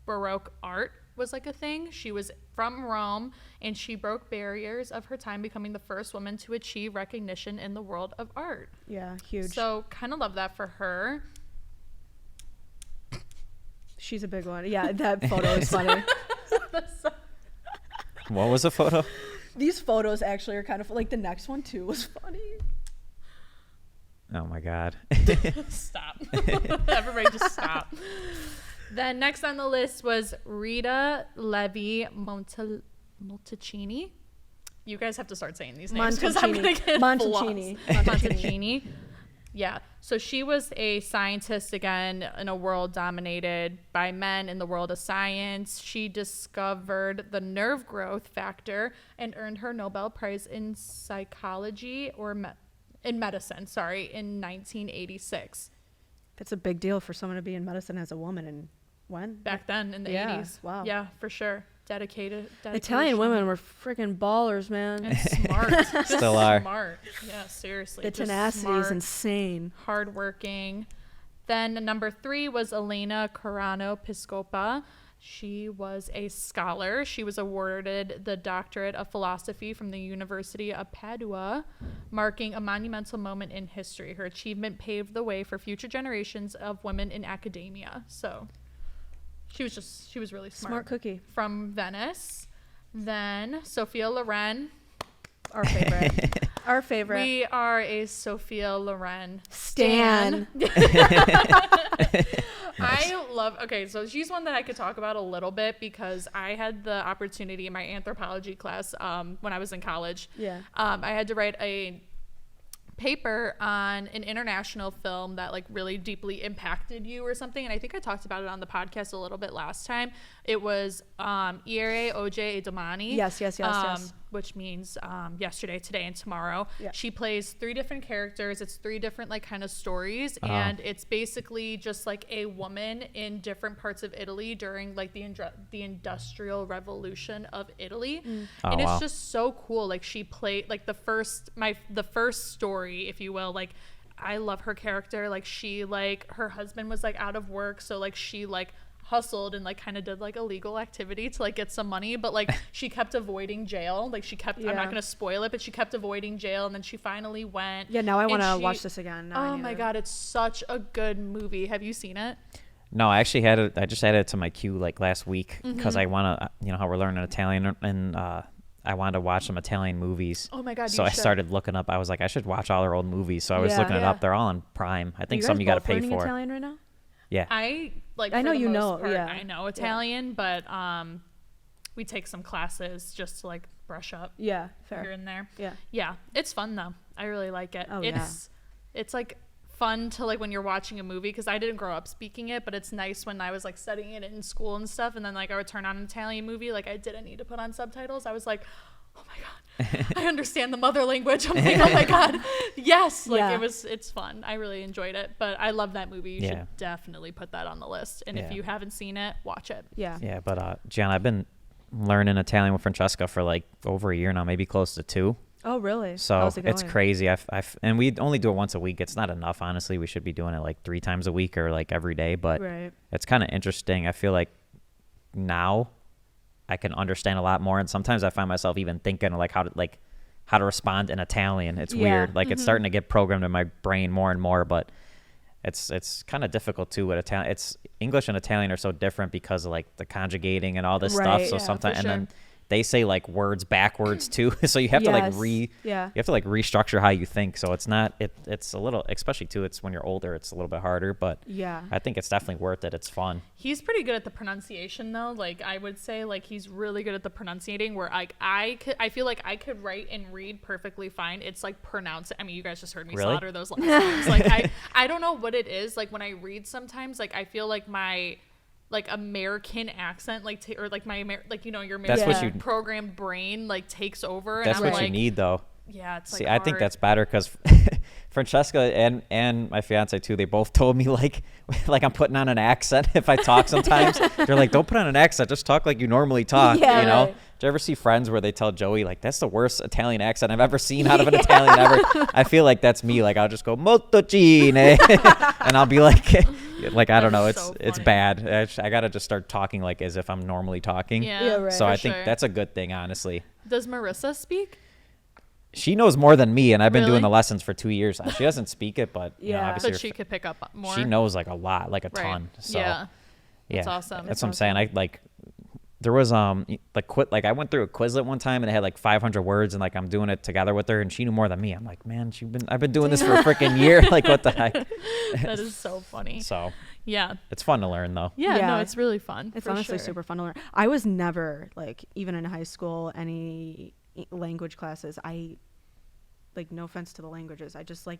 Baroque art was like a thing. She was from Rome, and she broke barriers of her time, becoming the first woman to achieve recognition in the world of art. Yeah, huge. So kind of love that for her. She's a big one. Yeah, that photo is funny. What was the photo? These photos actually are kind of like the next one too was funny. Oh my God. Stop. Everybody just stop. Then next on the list was Rita Levi Montalcini. You guys have to start saying these names because I'm going to get Montalcini. Montalcini. Yeah. So she was a scientist again in a world dominated by men in the world of science. She discovered the nerve growth factor and earned her Nobel Prize in psychology or in medicine, in 1986. That's a big deal for someone to be in medicine as a woman. And when? Back then in the Yeah, 80s. wow. Yeah, for sure. Dedicated. Italian women were freaking ballers, man. And smart. Just Still are. Smart. Yeah, seriously. The Just tenacity smart, is insane. hardworking. Then number 3 was Elena Carano Piscopa. She was a scholar. She was awarded the Doctorate of Philosophy from the University of Padua, marking a monumental moment in history. Her achievement paved the way for future generations of women in academia. So she was really smart. Smart cookie. From Venice. Then Sophia Loren. Our favorite. Our favorite. We are a Sophia Loren Stan. I love, okay, so she's one that I could talk about a little bit because I had the opportunity in my anthropology class when I was in college. Yeah. I had to write a paper on an international film that like really deeply impacted you or something, and I think I talked about it on the podcast a little bit last time. It was Ieri, Oggi e Domani. Yes. Which means yesterday, today, and tomorrow. Yeah. She plays 3 different characters. It's 3 different like kind of stories, and it's basically just like a woman in different parts of Italy during like the industrial revolution of Italy, Oh, and it's wow. just so cool. Like she played like the first story, if you will. Like I love her character. Like she like her husband was like out of work, so like she like hustled and like kind of did like a legal activity to like get some money, but like she kept avoiding jail. Like she kept, I'm not going to spoil it, but she kept avoiding jail, and then she finally went. Yeah, now I want to watch this again. Oh my God, it's such a good movie. Have you seen it? No, I actually had it. I just added it to my queue like last week because I want to, you know, how we're learning Italian, and I wanted to watch some Italian movies. Oh my God, so I started looking up. I was like, I should watch all their old movies. So I was looking it up. They're all on Prime. I think some you got to pay for. Italian right now? Yeah. I know you know. Yeah. I know Italian, but we take some classes just to like brush up. Yeah, fair. Here and there. Yeah. Yeah, it's fun though. I really like it. Oh, It's like fun to like when you're watching a movie, because I didn't grow up speaking it, but it's nice when I was like studying it in school and stuff, and then like I would turn on an Italian movie, like I didn't need to put on subtitles. I was like, oh my God, I understand the mother language. I'm like, oh my God, yes. Like it's fun. I really enjoyed it, but I love that movie. You should definitely put that on the list. And if you haven't seen it, watch it. Yeah. Yeah, but Gian, I've been learning Italian with Francesca for like over a year now, maybe close to 2. Oh, really? So it's crazy. And we only do it once a week. It's not enough, honestly. We should be doing it like 3 times a week or like every day. But it's kind of interesting. I feel like now I can understand a lot more. And sometimes I find myself even thinking like how to respond in Italian. It's weird. Like it's starting to get programmed in my brain more and more. But it's kind of difficult too with Italian. It's English and Italian are so different because of like the conjugating and all this stuff. So sometimes then they say like words backwards too, so you have to like you have to like restructure how you think. So it's not it's a little, especially too, it's when you're older, it's a little bit harder, but I think it's definitely worth it. It's fun. He's pretty good at the pronunciation though. Like I would say like he's really good at the pronunciating, where I feel like I could write and read perfectly fine. It's like pronounce. I mean, you guys just heard me slaughter those last names. Like I don't know what it is. Like when I read sometimes, like I feel like my like American accent, like or like my like, you know, your American programmed brain like takes over. That's and I'm what like, you need though. Yeah, it's See, like hard. I think that's better because Francesca and my fiance too, they both told me like I'm putting on an accent if I talk sometimes. They're like, don't put on an accent, just talk like you normally talk, you know? Right. Do you ever see Friends where they tell Joey like, that's the worst Italian accent I've ever seen out of an Italian ever? I feel like that's me. Like I'll just go molto cine and I'll be like I don't know, it's bad. I gotta just start talking like as if I'm normally talking. Right. So I think that's a good thing, honestly. Does Marissa speak? She knows more than me, and I've been doing the lessons for 2 years. She doesn't speak it, but you know, obviously but she could pick up more. She knows like a lot, like a ton. So that's awesome. That's what I'm saying. I like there was I went through a Quizlet one time and it had like 500 words, and like I'm doing it together with her, and she knew more than me. I'm like, man, I've been doing this for a freaking year. Like what the heck? That is so funny. So yeah, it's fun to learn though. Yeah, no, it's really fun. It's honestly super fun to learn. I was never like, even in high school, any language classes, like, no offense to the languages, I just like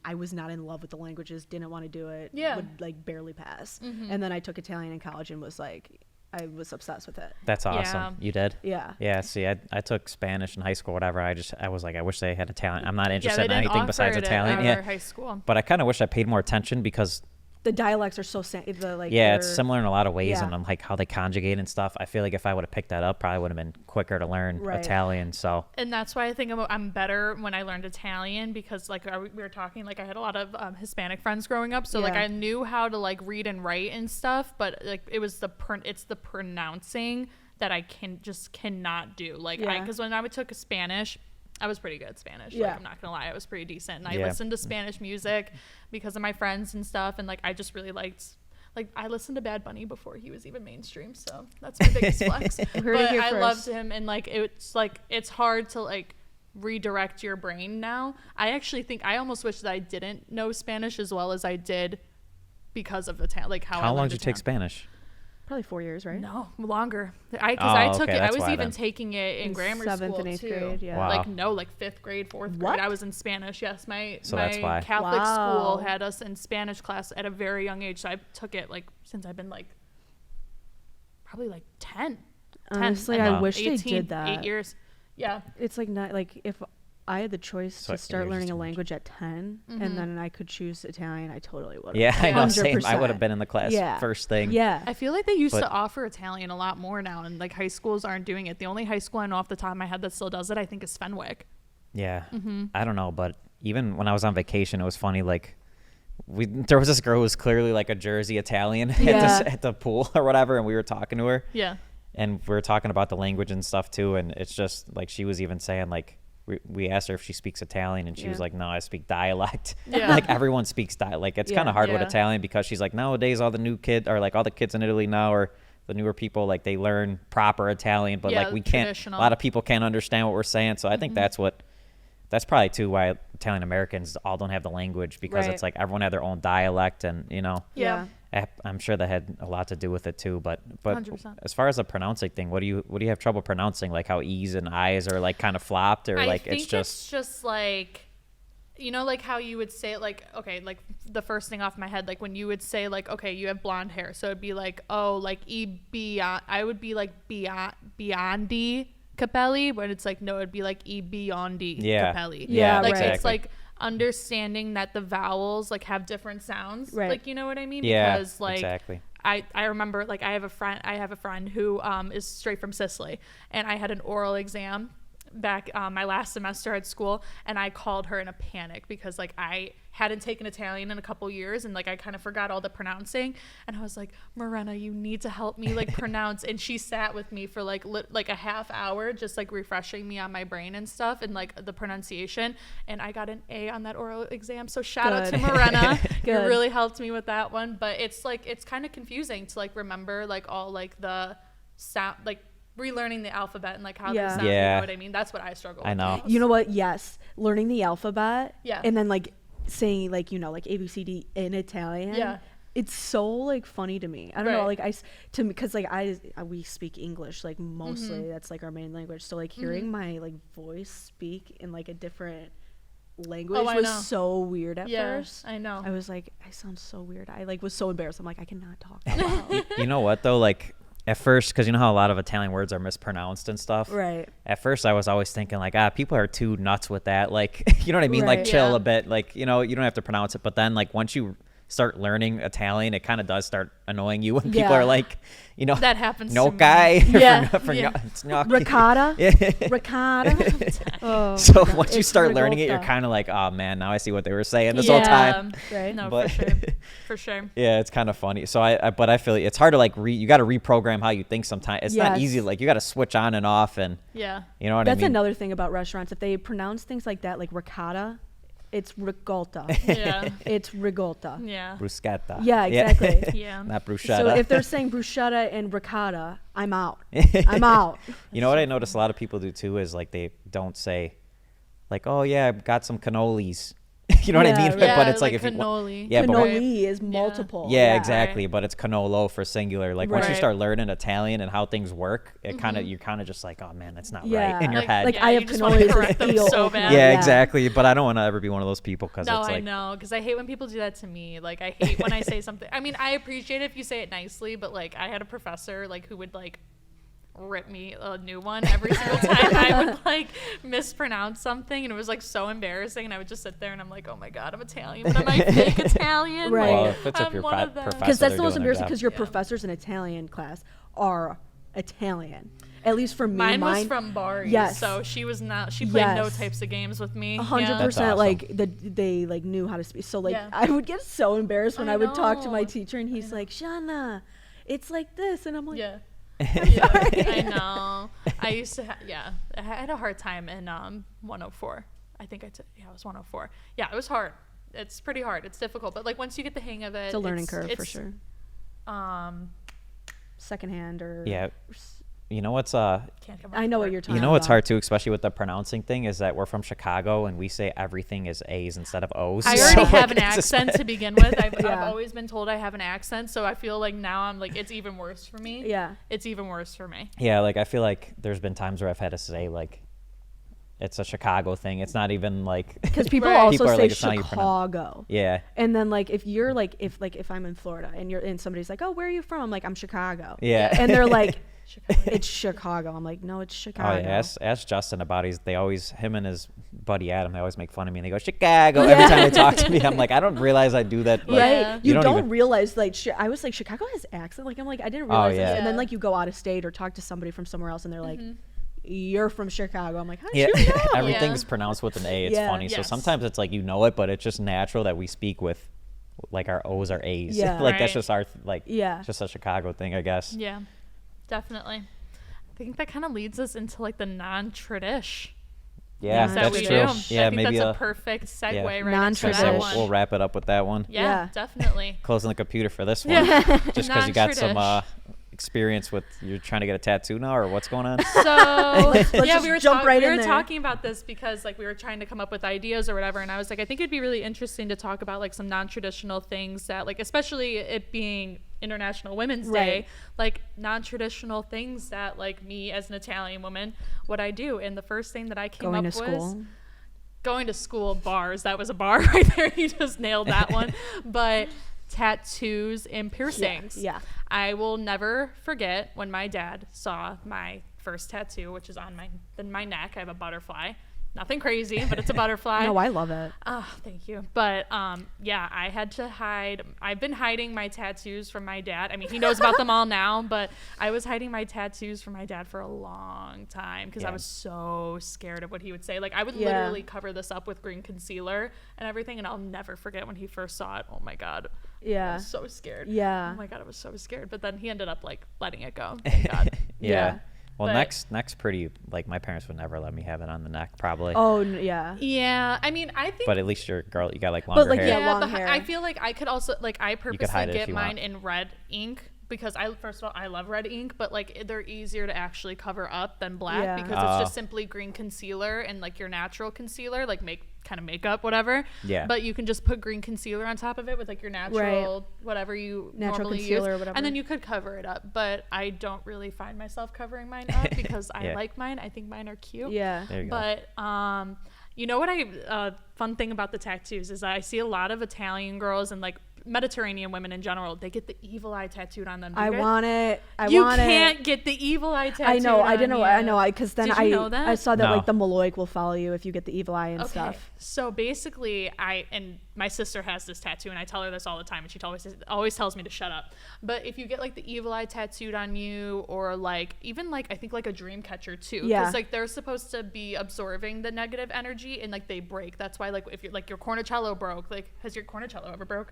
I was not in love with the languages, didn't want to do it, would like barely pass. And then I took Italian in college and was like, I was obsessed with it. That's awesome. Yeah. You did? Yeah. See, I took Spanish in high school, whatever. I was like, I wish they had Italian. I'm not interested in anything besides Italian. Yeah, high school. But I kind of wish I paid more attention because the dialects are so it's similar in a lot of ways, and like how they conjugate and stuff. I feel like if I would have picked that up, probably would have been quicker to learn Italian. So, and that's why I think I'm better when I learned Italian, because like we were talking, like I had a lot of Hispanic friends growing up, so like I knew how to like read and write and stuff, but like it's the pronouncing that I cannot do. Like because when I took Spanish, I was pretty good at Spanish. Like, I'm not gonna lie, I was pretty decent. And I listened to Spanish music because of my friends and stuff, and like I just really liked. Like I listened to Bad Bunny before he was even mainstream, so that's my biggest flex. But I loved him, and like it's hard to like redirect your brain now. I actually think I almost wish that I didn't know Spanish as well as I did because of the like how long did you take Spanish? Probably 4 years, right? No, longer. I took it. I was even then. taking it in grammar 7th school and 8th too. grade. Yeah. Wow. Like no, like 5th grade, 4th grade. I was in Spanish. Yes, my that's why. Catholic school had us in Spanish class at a very young age. So I took it like since I've been like probably like 10. Honestly, I wish 18, they did that. 8 years. Yeah. It's like not like if I had the choice to start learning a language at 10 and then I could choose Italian, I totally would. Yeah, I know. Same. I would have been in the class first thing. Yeah. I feel like they used to offer Italian a lot more now, and like high schools aren't doing it. The only high school I know off the top of my head that still does it, I think, is Fenwick. Yeah. I don't know, but even when I was on vacation, it was funny. Like there was this girl who was clearly like a Jersey Italian Yeah. at the pool or whatever, and we were talking to her. Yeah. And we were talking about the language and stuff too, and it's just like she was even saying like we asked her if she speaks Italian, and she was Yeah. like, no, I speak dialect. Yeah. Like everyone speaks dialect. Like it's Yeah. kind of hard with Yeah. Italian because she's like, nowadays all the new kids or like all the kids in Italy now or the newer people, like they learn proper Italian, but Yeah, like we can't. traditional. A lot of people can't understand what we're saying, so I think that's probably too why Italian Americans all don't have the language because Right. it's like everyone had their own dialect, and Yeah. I'm sure that had a lot to do with it too. But 100%. as far as the pronouncing thing, what do you have trouble pronouncing? Like how E's and I's are like kind of flopped, or like I think it's just just like, like how you would say it, like, okay, like the first thing off my head, like when you would say like, okay, you have blonde hair, so it'd be like, oh, like I would be like Biondi Capelli, but it's like, no, it'd be like Biondi Yeah. Capelli. Yeah, like right. it's like understanding that the vowels like have different sounds. Right. Like, you know what I mean? Yeah, Because like exactly. I remember like I have a friend who is straight from Sicily, and I had an oral exam back my last semester at school, and I called her in a panic because like I hadn't taken Italian in a couple years, and like I kind of forgot all the pronouncing, and I was like, Morena, you need to help me like pronounce. And she sat with me for like a half hour just like refreshing me on my brain and stuff and like the pronunciation, and I got an A on that oral exam. So shout out to Good. Morena. You Good. really helped me with that one. But it's like it's kind of confusing to like remember like all like the sound, like relearning the alphabet and like how Yeah. they sound. You Yeah. know what I mean? That's what I struggle with. I know. most. You know what? Yes, learning the alphabet. Yeah. And then like saying like like ABCD in Italian. Yeah. It's so like funny to me. I don't know, Right. like because like we speak English like mostly. That's like our main language. So like hearing my like voice speak in like a different language I was know. so weird at Yeah, first. I know. I was like, I sound so weird. I like was so embarrassed. I'm like, I cannot talk that loud. You know what though, like at first, because you know how a lot of Italian words are mispronounced and stuff. Right. At first, I was always thinking like, people are too nuts with that. Like, you know what I mean? Like, Right. chill Yeah. a bit. Like, you don't have to pronounce it. But then, like, once you start learning Italian, it kind of does start annoying you when people Yeah. are like, That happens no to me. guy. Yeah. Yeah. It's gnocchi. Ricotta. Yeah. Ricotta. Oh, So my God. once you It's start learning it, you're ricotta. kind of like, oh man, now I see what they were saying this whole time. Right. No, But- for sure. For sure. Yeah, it's kind of funny. So but I feel it's hard to like you got to reprogram how you think sometimes. It's not Yes. easy. Like you got to switch on and off, and Yeah. you know what That's I mean. another thing about restaurants. If they pronounce things like that, like ricotta, it's ricotta. Yeah. It's ricotta. Yeah. Bruschetta. Yeah, exactly. Yeah. Not bruschetta. So if they're saying bruschetta and ricotta, I'm out. I'm out. You know what I notice a lot of people do too is like they don't say, like, oh yeah, I got some cannolis. You know what I Yeah, mean? right. But it's like, if cannoli. you, yeah, but Cannoli is multiple. yeah, exactly. But it's cannolo for singular. Like once you Right. start learning Italian and how things work, it you're kind of just like, oh man, that's not Yeah. right in your Like- head. Like Yeah, I you have just wanna cannolis correct with them eel so over bad. it. yeah, exactly. But I don't want to ever be one of those people because No, it's I like, know, because I hate when people do that to me. Like, I hate when I say something. I mean, I appreciate it if you say it nicely, but like, I had a professor like who would like rip me a new one every single time I would like mispronounce something, and it was like so embarrassing. And I would just sit there and I'm like, oh my god, I'm Italian, but am I fake Italian? Right. well, Like, if it's if I'm your one of them. professor, Because that's they're the most doing their embarrassing. job. Because your Yeah. professors in Italian class are Italian. At least for me, Mine was from Bari, Yes. so she was not. She played no Yes. types of games with me. 100%. awesome. Like they like knew how to speak. So like Yeah. I would get so embarrassed when I I would talk to my know. teacher, and he's like, Shana, it's like this, and I'm like, Yeah. Yeah, I know. I used to, I had a hard time in 104. I think it was 104. Yeah, it was hard. It's pretty hard. It's difficult, but like once you get the hang of it, it's a learning curve for sure. Um, Secondhand or Yeah. You know what's can't come up I know with what it. you're talking you about. know what's hard too, especially with the pronouncing thing, is that we're from Chicago and we say everything is A's instead of O's. I So, already like, have an it's just- accent to begin with. I've Yeah. always been told I have an accent, so I feel like now I'm like it's even worse for me. Yeah. It's even worse for me. Yeah, like I feel like there's been times where I've had to say like it's a Chicago thing. It's not even like Because people Right. also People are say like, it's not how you pronounce- Chicago. yeah. And then like if you're like if I'm in Florida and somebody's like, oh, where are you from? I'm like, I'm Chicago. Yeah. And they're like, Chicago. it's Chicago. I'm like, no, it's Oh Chicago. yeah, ask Justin about him and his buddy Adam, they always make fun of me and they go Chicago every time they talk to me. I'm like, I don't realize I do that. Like, Right. Yeah. You, don't don't even- realize like I was like Chicago has accent. Like I'm like I didn't Oh, realize yeah. this. And then Yeah. like you go out of state or talk to somebody from somewhere else and they're like, you're from Chicago. I'm like, how did Yeah, you know? everything's pronounced with an A. It's Yeah. funny. So Yes. sometimes it's like you know it, but it's just natural that we speak with like our O's are A's. Yeah. Like that's Right. just our Yeah. it's just a Chicago thing, I guess. Yeah, definitely. I think that kind of leads us into like the non-tradish Yeah, things that that's we true. do. Yeah, I think maybe that's a perfect segue yeah. right into Non-tradish. that so one. we'll wrap it up with that one. Yeah, Yeah. definitely. Closing the computer for this one. Yeah. Just because you got some Non-tradish. experience with you're trying to get a tattoo now, or what's going on? So Let's yeah, just we were jump right we in were there. talking about this because like we were trying to come up with ideas or whatever, and I was like, I think it'd be really interesting to talk about like some non-traditional things that like, especially it being International Women's Day, Right. like non-traditional things that like me as an Italian woman, what I do. And the first thing that I came Going up to with school. going to school, bars. That was a bar right there. You just nailed that one. But tattoos and piercings. Yeah. I will never forget when my dad saw my first tattoo, which is on my neck. I have a butterfly. Nothing crazy, but it's a butterfly. No, I love it. Oh, thank you. But yeah, I had to hide. I've been hiding my tattoos from my dad. I mean, he knows about them all now, but I was hiding my tattoos from my dad for a long time because I Yeah. was so scared of what he would say. Like, I would Yeah. literally cover this up with green concealer and everything, and I'll never forget when he first saw it. Oh my God. I Yeah. was so scared. Yeah. Oh my God, I was so scared. But then he ended up like letting it go. Thank God. Yeah. Yeah. Well, But- neck's pretty, like, my parents would never let me have it on the neck, probably. Oh, yeah. Yeah. I mean, I think But at least you're a girl, you got, like, longer like, hair. yeah, long but hair. I feel like I could also like I could purposely hide it if get you mine want. in red ink because I first of all I love red ink, but like they're easier to actually cover up than black Yeah. because it's just simply green concealer and like your natural concealer, like makeup, whatever. Yeah. But you can just put green concealer on top of it with like your natural whatever you Natural normally concealer use, or whatever. and then you could cover it up. But I don't really find myself covering mine up because I Yeah. like mine. I think mine are cute. Yeah. There you go. But you know what fun thing about the tattoos is I see a lot of Italian girls and like Mediterranean women in general, they get the evil eye tattooed on them. Do you I guys- want it. you want can't it. get the evil eye tattooed. I know. I on didn't know. you. I know. Because then Did you know that? I saw that No. like the Maloik will follow you if you get the evil eye and Okay. stuff. So basically, and my sister has this tattoo, and I tell her this all the time, and she always tells me to shut up. But if you get like the evil eye tattooed on you, or like even like I think like a dream catcher too, Yeah. because like they're supposed to be absorbing the negative energy, and like they break. That's why like if you're like your cornicello broke, like has your cornicello ever broke?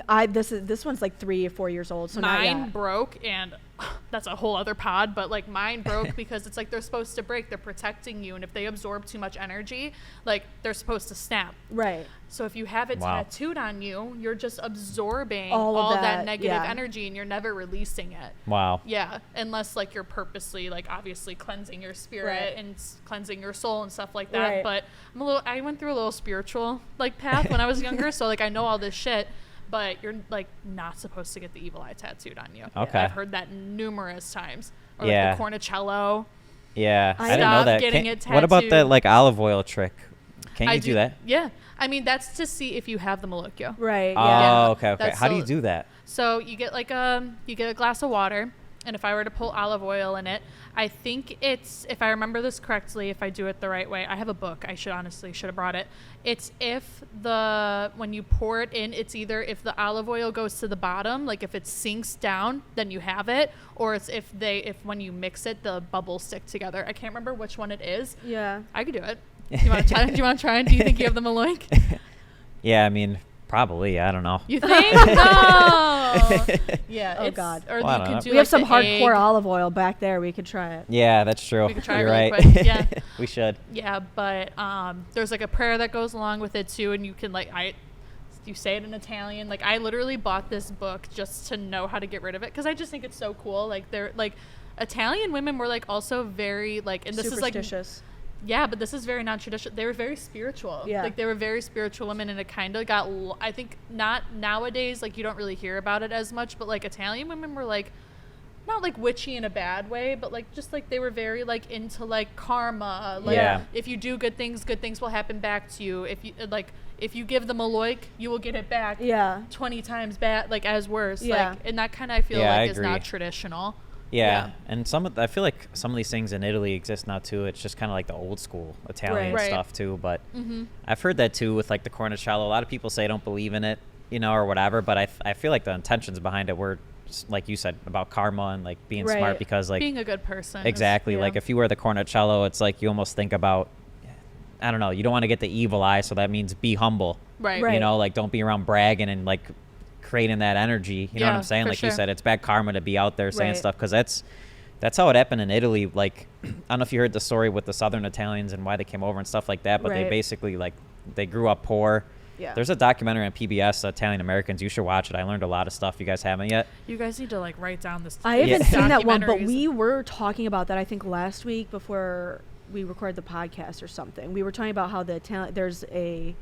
This one's like 3 or 4 years old, so not Mine yet. broke, and that's a whole other pod, but like mine broke because it's like they're supposed to break. They're protecting you, and if they absorb too much energy, like they're supposed to snap. Right. So if you have it Wow. tattooed on you, you're just absorbing All all of that that, negative yeah. energy, and you're never releasing it. Wow. Yeah, unless like you're purposely like obviously cleansing your spirit Right. and cleansing your soul and stuff like that. Right. But I went through a little spiritual like path when I was younger, so like I know all this shit. But you're like not supposed to get the evil eye tattooed on you. Okay. I've heard that numerous times. Or Yeah. like the cornicello. Yeah. I didn't know Stop that. getting it What about the, tattooed. like, olive oil trick? Can you I do that? Yeah. I mean that's to see if you have the malocchio. Right. Oh, Yeah. okay. That's How do so- you do that? So you get like a glass of water, and if I were to pull olive oil in it, I think it's, if I remember this correctly, if I do it the right way, I have a book. I should have brought it. It's when you pour it in, it's either if the olive oil goes to the bottom, like if it sinks down, then you have it, or it's if when you mix it, the bubbles stick together. I can't remember which one it is. Yeah. I could do it. You want to try? Do you want to try? And do you think you have the Maloik? Yeah, I mean, probably. I don't know. You think? No. Yeah. Oh, it's- God. Or Well, I you don't could know. do We like have some the hardcore egg. olive oil back there. We could try it. Yeah, that's true. We could try You're really right. quick, yeah. We should. Yeah, but there's like a prayer that goes along with it too, and you can you say it in Italian. Like I literally bought this book just to know how to get rid of it because I just think it's so cool. Like they're like Italian women were like also very like, and this is like Superstitious. yeah, but this is very non-traditional. They were very spiritual. Yeah. Like they were very spiritual women, and it kind of got. I think not nowadays. Like you don't really hear about it as much, but like Italian women were like. Not like witchy in a bad way, but like just like they were very like into like karma. Like Yeah. if you do good things will happen back to you. If you give them a loik, you will get it back Yeah. 20 times bad, like as worse. Yeah. Like and that kind of I feel Yeah, I like is not agree. traditional. Yeah. And I feel like some of these things in Italy exist now too. It's just kind of like the old school Italian Right. stuff too. But Mm-hmm. I've heard that too with like the cornicello. A lot of people say don't believe in it, or whatever. But I feel like the intentions behind it were, like you said, about karma and like being Right. smart because like Being a good person. is- exactly yeah. like if you wear the cornicello, it's like you almost think about, I don't know, you don't want to get the evil eye, so that means be humble. Right. Right. Like don't be around bragging and like creating that energy. You know what I'm saying? for Like you sure. said, it's bad karma to be out there saying Right. stuff, because that's how it happened in Italy. Like, I don't know if you heard the story with the Southern Italians and why they came over and stuff like that, but they Right. basically, like, they grew up poor. Yeah. There's a documentary on PBS, Italian Americans. You should watch it. I learned a lot of stuff. You guys haven't yet? You guys need to like write down this. I haven't Yeah. seen that one, but documentaries. we were talking about that I think last week before we recorded the podcast or something. We were talking about how there's a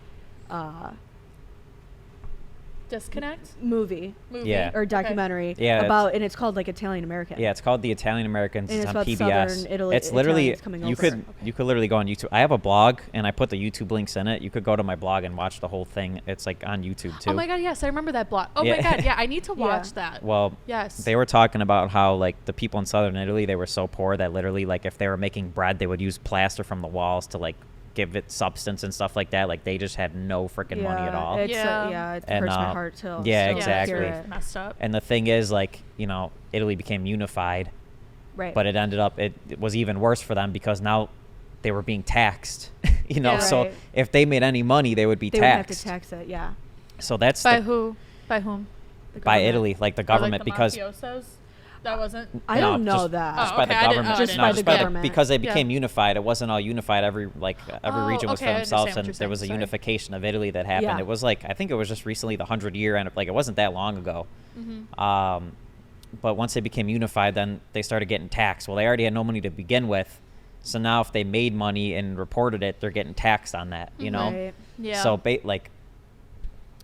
Disconnect movie movie Yeah. or documentary Yeah, about, and it's called like Italian American. Yeah, it's called The Italian Americans. And It's it's on about PBS. Southern Italy- It's literally Italians coming you over. could Okay. you could literally go on YouTube. I have a blog and I put the YouTube links in it. You could go to my blog and watch the whole thing. It's like on YouTube too. Oh my god, yes, I remember that blog. Oh Yeah. my god, yeah, I need to Yeah. watch that. Well, Yes. they were talking about how like the people in Southern Italy, they were so poor that literally like if they were making bread, they would use plaster from the walls to like give it substance and stuff like that. Like they just had no freaking money at all. It's, Yeah. it And, hurts my uh, heart too. yeah, So exactly. hear it. Messed up. And the thing is, like, you know, Italy became unified, Right. but it ended up it was even worse for them because now they were being taxed. You know, Yeah. so Right. if they made any money, they would be they would have taxed. to tax it. Yeah. So that's By the- who? By whom? The by government. Italy, like the Or, like, government, the because mafiosos? That wasn't. I don't know just, that. Just Oh, by the okay, I didn't- government. I Just didn't by know. the by government. because they Yeah. became unified. It wasn't all unified. Every Oh, region was okay, for I understand themselves, what and you're there was a saying, sorry. unification of Italy that happened. Yeah. It was like I think it was just recently the 100-year, and like it wasn't that long ago. Mm-hmm. But once they became unified, then they started getting taxed. Well, they already had no money to begin with, so now if they made money and reported it, they're getting taxed on that. You know. Right. Yeah. So like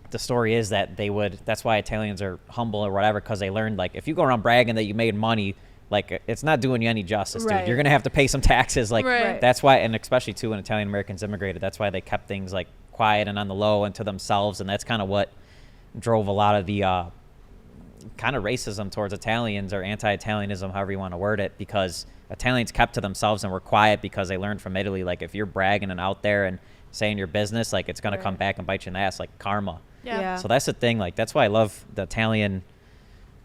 the story is that they would. That's why Italians are humble or whatever, because they learned like if you go around bragging that you made money, like it's not doing you any justice, dude. Right. You're gonna have to pay some taxes. Like Right. that's why, and especially too when Italian Americans immigrated, that's why they kept things like quiet and on the low and to themselves, and that's kind of what drove a lot of the kind of racism towards Italians or anti-Italianism, however you want to word it, because Italians kept to themselves and were quiet because they learned from Italy, like if you're bragging and out there and saying your business, like it's gonna come Right. back and bite you in the ass, like karma. Yeah. Yeah. So that's the thing. Like that's why I love the Italian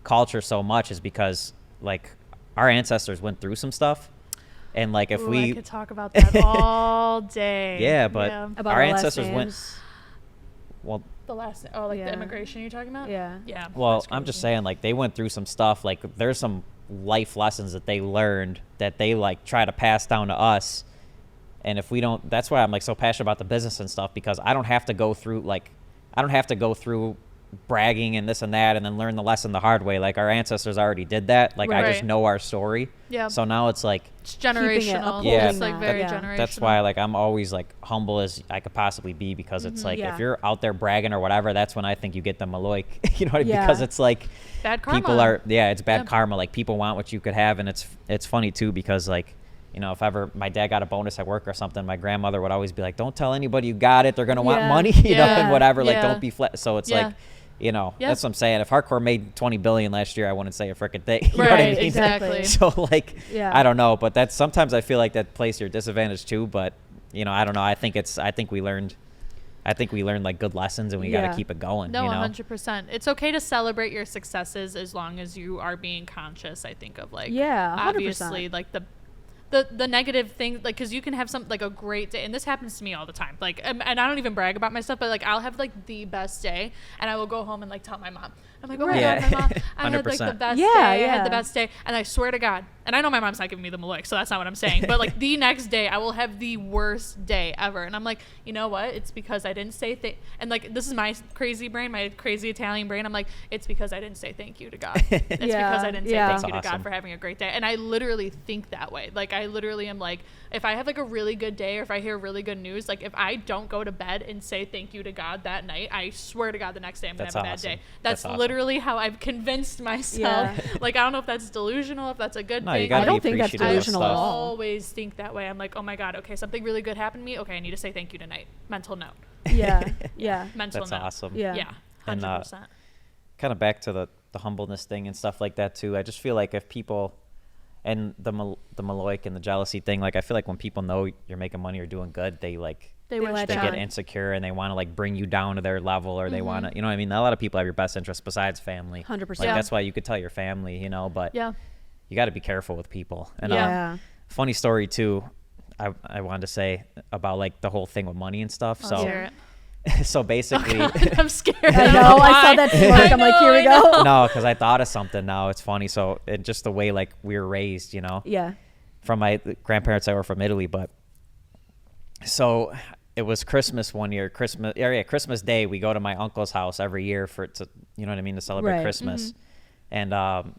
culture so much, is because like our ancestors went through some stuff, and like if Ooh, I we could talk about that all day. Yeah, but About our our last ancestors went names. well. the last, oh, like Yeah. the immigration you're talking about. Yeah. Yeah. Well, that's I'm just crazy. saying, like they went through some stuff. Like there's some life lessons that they learned that they like try to pass down to us. And if we don't, that's why I'm like so passionate about the business and stuff, because I don't have to go through bragging and this and that and then learn the lesson the hard way. Like our ancestors already did that. Like I just Right. know our story. Yeah. So now it's like It's Keeping it, generational. Yeah. It's like that, very yeah. generational. that's why like I'm always like humble as I could possibly be, because it's like Yeah. if you're out there bragging or whatever, that's when I think you get the maloik. You know what I mean? Yeah. Because it's like Bad karma. people are it's bad Yeah. karma. Like people want what you could have, and it's funny too, because like, you know, if ever my dad got a bonus at work or something, my grandmother would always be like, don't tell anybody you got it, they're gonna want Yeah. money, you know, Yeah. and whatever. Like Yeah. don't be flat. So it's Yeah. like, you know, Yeah. that's what I'm saying. If hardcore made 20 billion last year, I wouldn't say a freaking thing. You know what I Right, mean? exactly. So like, Yeah. I don't know, but that's sometimes I feel like that plays to your disadvantage too. But you know, I don't know. I think we learned like good lessons, and we got Yeah. to keep it going. No, you know? 100%. It's okay to celebrate your successes as long as you are being conscious, I think, of like, Yeah, 100%. obviously, like the negative thing, like, because you can have some like a great day, and this happens to me all the time, like, and I don't even brag about myself, but like I'll have like the best day, and I will go home and like tell my mom, I'm like, oh my Yeah. god, my mom, I had like the 100%. best Yeah, day, I yeah. had the best day, and I swear to God, and I know my mom's not giving me the maloik, so that's not what I'm saying, but like the next day I will have the worst day ever, and I'm like, you know what, it's because I didn't say and like this is my crazy brain, my crazy Italian brain, I'm like, it's because I didn't say thank you to God, it's Yeah, because I didn't say yeah. thank That's you to awesome. God for having a great day. And I literally think that way. Like I literally am like, if I have like a really good day, or if I hear really good news, like if I don't go to bed and say thank you to God that night, I swear to God the next day I'm gonna That's have a bad awesome. day. That's That's awesome. literally how I've convinced myself. Yeah. Like I don't know if that's delusional, if that's a good No, you thing. gotta I be don't think that's appreciative of delusional at stuff. I all. always think that way. I'm like, oh my God, okay, something really good happened to me. Okay, I need to say thank you tonight. Mental note. Yeah. Yeah. Mental That's note. awesome. Yeah. Yeah. And, 100%. Kind of back to the humbleness thing and stuff like that too. I just feel like if people, and the maloik and the jealousy thing, like I feel like when people know you're making money or doing good, they like They They wish let they you that. get insecure and they want to like bring you down to their level, or they Mm-hmm. want to, you know what I mean? A lot of people have your best interest besides family. 100%. Like Yeah. that's why you could tell your family, you know, but Yeah. you got to be careful with people. And Yeah. funny story too, I wanted to say about like the whole thing with money and stuff. Let's So hear it. So basically, I'm scared. I know. I saw that too. Like, I'm like, here we go. no, because I thought of something now. It's funny. So it just the way like we were raised, you know, Yeah. from my grandparents that were from Italy. But so it was Christmas one year, Christmas Day. We go to my uncle's house every year you know what I mean, to celebrate Right. Christmas. And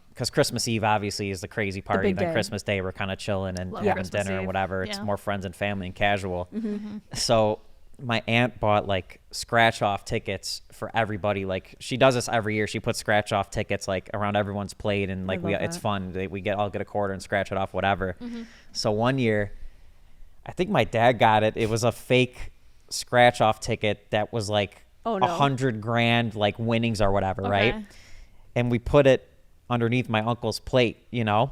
because Christmas Eve obviously is the crazy party, big then day. Christmas Day we're kind of chilling and Love having Christmas dinner and Eve. whatever. It's Yeah. more friends and family and casual. Mm-hmm. So my aunt bought like scratch off tickets for everybody. Like she does this every year. She puts scratch off tickets like around everyone's plate, and like love it's that. fun. We all get a quarter and scratch it off, whatever. Mm-hmm. So one year, I think my dad got it. It was a fake scratch off ticket that was like Oh, no. $100,000 like winnings or whatever, right? Okay. And we put it underneath my uncle's plate, you know.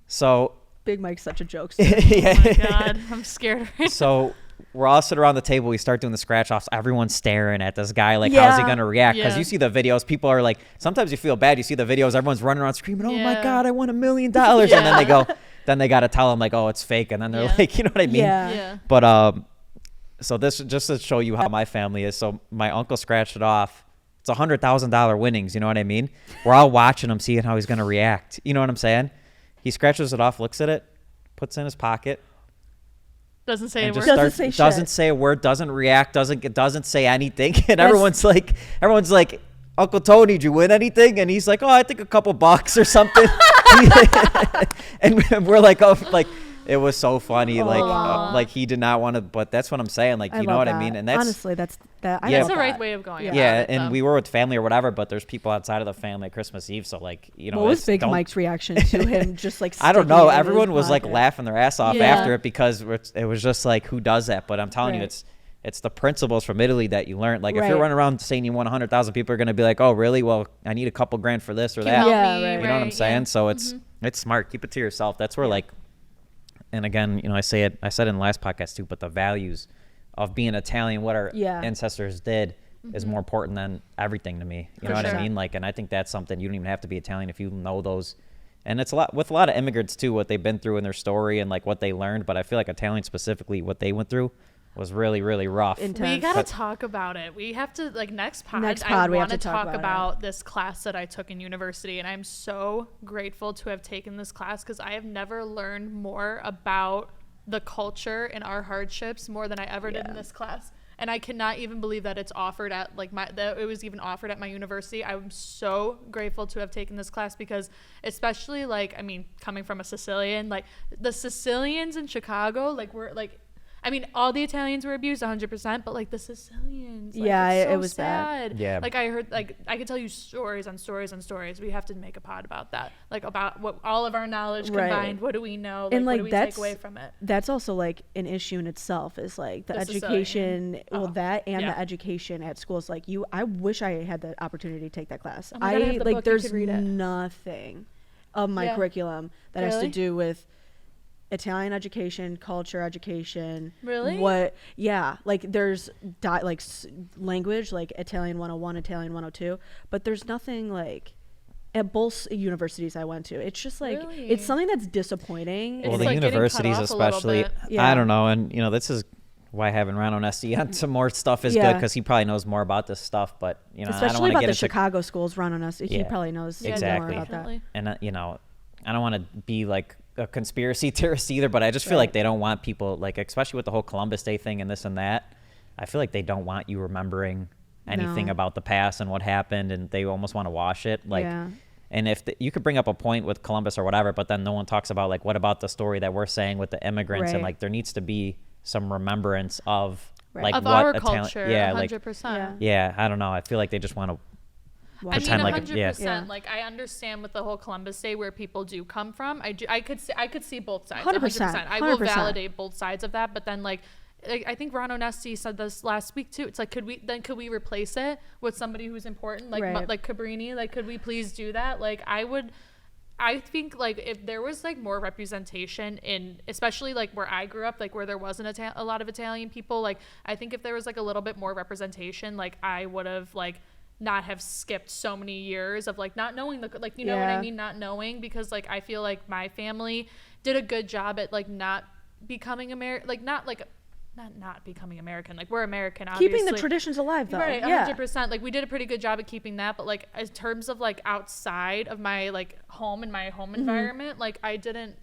So Big Mike's such a joke. Oh my God, I'm scared. so we're all sitting around the table. We start doing the scratch offs. Everyone's staring at this guy like, how's he Yeah. gonna react? Because Yeah. you see the videos. People are like, sometimes you feel bad. You see the videos. Everyone's running around screaming, "Oh my Yeah. God, I won $1 million!" And then they go, then they got to tell them like, "Oh, it's fake." And then they're Yeah. like, you know what I mean? Yeah. Yeah. But so this just to show you how my family is. So my uncle scratched it off. It's $100,000 winnings. You know what I mean? We're all watching him, seeing how he's gonna react. You know what I'm saying? He scratches it off, looks at it, puts it in his pocket, Doesn't say a and word. just Doesn't starts, say shit. doesn't say a word, doesn't react, doesn't say anything. And everyone's like, Uncle Tony, did you win anything? And he's like, oh, I think a couple bucks or something. And we're like, oh, like it was so funny. wow. Like he did not want to, but that's what I'm saying. Like, you know love what I that. mean? And that's honestly, that's that. I Yeah. love That's the right that. way of going. Yeah. about yeah. it, And though. we were with family or whatever, but there's people outside of the family at Christmas Eve. So like, you know, What was it's- Big don't- Mike's reaction to him? Just like I don't sticking know. it in his Everyone was like pocket? laughing their ass off Yeah. after it because it was just like, who does that? But I'm telling you, Right. it's the principles from Italy that you learn. Like if you're Right. running around saying you won 100,000, people are going to be like, oh, really? Well, I need a couple grand for this or Can you that. help Yeah, me, right. You know what I'm right, saying? yeah. So it's smart. Keep it to yourself. That's where like, and again, you know, I said it in the last podcast too, but the values of being Italian, what our Yeah. ancestors did is more important than everything to me. You For know what sure. I mean? Like, and I think that's something you don't even have to be Italian if you know those. And it's a lot with a lot of immigrants too, what they've been through in their story and like what they learned. But I feel like Italian specifically, what they went through was really, really rough. Intense. We gotta But- talk about it. We have to Next I pod, we have want to to talk talk about about this class that I took in university, and I'm so grateful to have taken this class because I have never learned more about the culture and our hardships more than I ever did in Yeah. this class. And I cannot even believe that it's offered at like that it was even offered at my university. I'm so grateful to have taken this class because especially like, I mean, coming from a Sicilian, like the Sicilians in Chicago, like we're like, I mean, all the Italians were abused 100%, but like the Sicilians, like, Yeah, it's so it was bad. sad. Yeah. Like I heard, like I could tell you stories on stories on stories. We have to make a pod about that, like about what all of our knowledge Right. combined. What do we know? Like, And, what like, do we that's- take away from it? That's also like an issue in itself. Is like the The education. Sicilian. Well, Oh, that and yeah. the education at schools. Like you, I wish I had the opportunity to take that class. Oh my God, I have the like book, you there's could read it. nothing of my Yeah. curriculum that has to Really? do with Italian education, culture education. Really? What? Yeah. Like there's language, like Italian 101, Italian 102, but there's nothing like at both universities I went to. It's just like Really? it's something that's disappointing. It's Well, and the like getting cut universities off a little especially, bit. Yeah. I don't know. And, you know, this is why having Ron Onesti on some more stuff is good Yeah. because he probably knows more about this stuff. But, you know, I don't especially want to about get the into Chicago schools run on us. He Yeah. probably knows Yeah, Exactly. more about that. definitely. and you know, I don't want to be like a conspiracy theorist either, but I just feel Right. like they don't want people, like especially with the whole Columbus Day thing and this and that. I feel like they don't want you remembering anything No. about the past and what happened, and they almost want to wash it. Like, Yeah. and if you could bring up a point with Columbus or whatever, but then no one talks about like what about the story that we're saying with the immigrants, and Right. like there needs to be some remembrance of Right. like Of what our Italian- culture, yeah, like 100%. yeah, I don't know. I feel like they just want to. I mean, Pretend like 100%. yeah. Like I understand with the whole Columbus Day where people do come from. I could see both sides. 100%, 100%. I will 100%. validate both sides of that. But then like I think Ron Onesti said this last week too. It's like could we replace it with somebody who's important like Right. like Cabrini? Like could we please do that? Like I think like if there was like more representation in especially like where I grew up, like where there wasn't a lot of Italian people, like I think if there was like a little bit more representation, like I would have like not have skipped so many years of like not knowing the like you know what I Yeah. mean, not knowing, because like I feel like my family did a good job at like not becoming American, like not like not becoming American. Like, we're American, obviously. Keeping the traditions alive, though. Right, yeah. 100%. Like, we did a pretty good job at keeping that, but like in terms of like outside of my like home and my home environment, like I didn't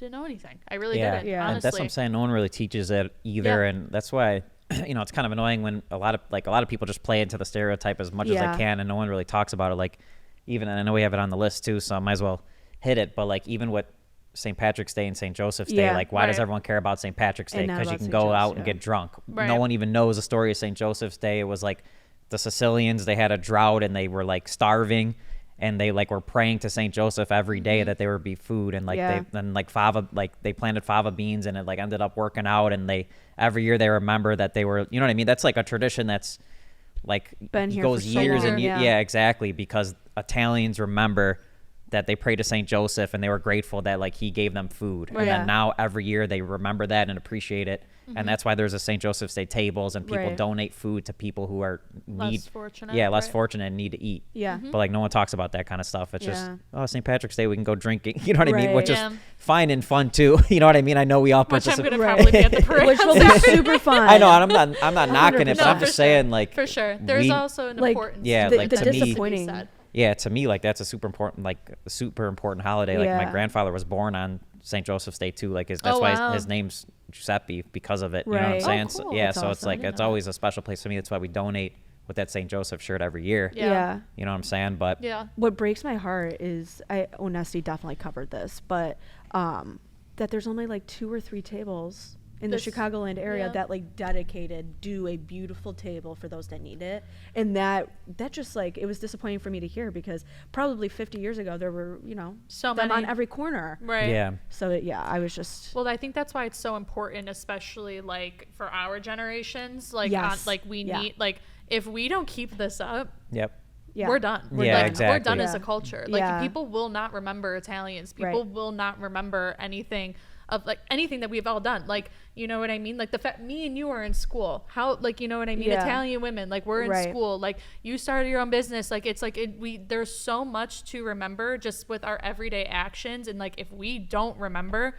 know anything. I really didn't. Yeah. Honestly. And that's what I'm saying. No one really teaches it either, and that's why it's kind of annoying when a lot of people just play into the stereotype as much as they can, and no one really talks about it. Like, even, and I know we have it on the list too, so I might as well hit it. But like, even with St. Patrick's Day and St. Joseph's Day, like, why does everyone care about St. Patrick's Day? Because you can go out and get drunk. No one even knows the story of St. Joseph's Day. It was like the Sicilians, they had a drought and they were like starving, and they like were praying to St. Joseph every day that there would be food, and like they planted fava beans, and it like ended up working out, and they every year they remember that they were, you know what I mean? That's like a tradition that's like been here goes for so years long. and years. Yeah, exactly, because Italians remember that they prayed to St. Joseph and they were grateful that like he gave them food. And then now every year they remember that and appreciate it. And that's why there's a St. Joseph's Day tables, and people donate food to people who are less fortunate. Yeah, less fortunate and need to eat. Yeah. But like, no one talks about that kind of stuff. It's just, oh, St. Patrick's Day, we can go drinking. You know what I mean? Which is fine and fun too. You know what I mean? I know we all Which I'm participate. gonna probably be at the parade. Which will be super fun. I know, and I'm not knocking it, but I'm just saying, like, for sure. There's also an importance. Yeah, to like, the to me, disappointing. Yeah, to me, like, that's a super important holiday. Like, my grandfather was born on St. Joseph's Day too. Like, that's why his name's Giuseppe, because of it. You know what I'm saying? Oh, cool. So, yeah, That's so it's awesome. like, it's always a special place for me. That's why we donate with that St. Joseph shirt every year. Yeah. You know what I'm saying? But What breaks my heart is, Onesti definitely covered this, but that there's only like 2 or 3 tables in the Chicagoland area that like dedicated do a beautiful table for those that need it. And that just like, it was disappointing for me to hear, because probably 50 years ago there were, you know, so them many on every corner. Right. Yeah. So I was just, well, I think that's why it's so important, especially like for our generations, like we need, like, if we don't keep this up, we're done. We're done. Exactly. We're done as a culture. Like, people will not remember Italians. People Right. will not remember anything of like anything that we've all done. Like, you know what I mean? Like, the fact me and you are in school. How, like, you know what I mean? Italian women, like, we're in school. Like, you started your own business. Like, it's like there's so much to remember just with our everyday actions. And like, if we don't remember,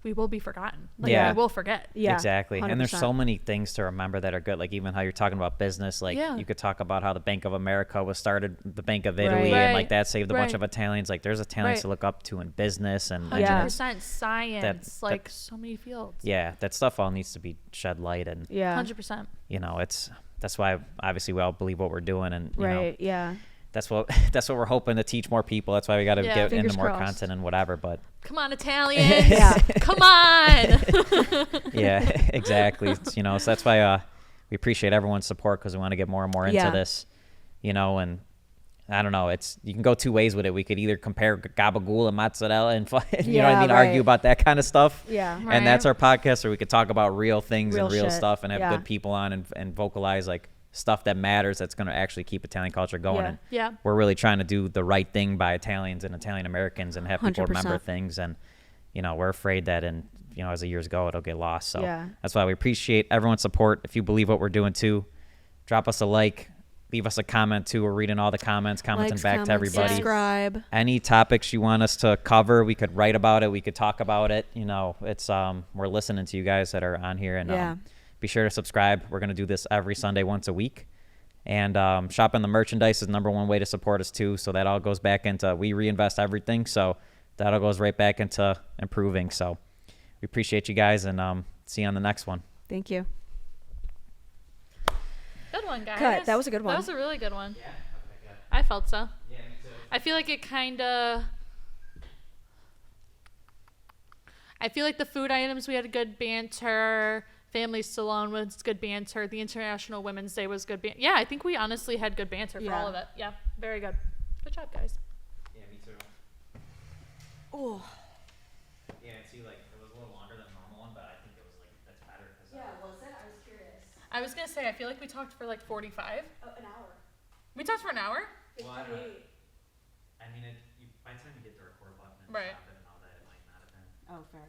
we will be forgotten. Like, we will forget. Yeah, exactly. 100%. And there's so many things to remember that are good. Like, even how you're talking about business, like you could talk about how the Bank of America was started, the Bank of Italy, and like that saved a bunch of Italians. Like, there's Italians to look up to in business and 100% science, like so many fields. Yeah, that stuff all needs to be shed light, and 100%. You know, that's why obviously we all believe what we're doing, and you know, that's what we're hoping to teach more people. That's why we got to get into more content and whatever. But come on, Italians! Come on! Yeah, exactly. You know, so that's why we appreciate everyone's support, because we want to get more and more into this. You know, and I don't know. You can go 2 ways with it. We could either compare gabagool and mozzarella and you know what I mean, argue about that kind of stuff. Yeah, and that's our podcast, or we could talk about real things and real shit. stuff, and have good people on and vocalize like stuff that matters, that's going to actually keep Italian culture going. And we're really trying to do the right thing by Italians and Italian Americans and have people 100%. remember things. And, you know, we're afraid that as the years go, it'll get lost. So that's why we appreciate everyone's support. If you believe what we're doing too, drop us a like, leave us a comment too. We're reading all the commenting back to everybody. Subscribe. Any topics you want us to cover, we could write about it. We could talk about it. You know, it's, we're listening to you guys that are on here, and, be sure to subscribe. We're going to do this every Sunday, once a week. And shopping the merchandise is the #1 way to support us too. So that all goes back into, we reinvest everything. So that all goes right back into improving. So we appreciate you guys, and see you on the next one. Thank you. Good one, guys. Cut. That was a good one. That was a really good one. Yeah. I felt so. Yeah, me too. I feel like it kind of... I feel like the food items, we had a good banter. Family Stallone was good banter. The International Women's Day was good banter. Yeah, I think we honestly had good banter for all of it. Yeah, very good. Good job, guys. Yeah, me too. Oh. Yeah, see, like, it was a little longer than the normal one, but I think it was, like, that's better. Was it? I was curious. I was going to say, I feel like we talked for like 45. An hour. We talked for an hour? Well, I mean, by the time you get the record button and Right. stop it and all that, it might not have been. Oh, fair.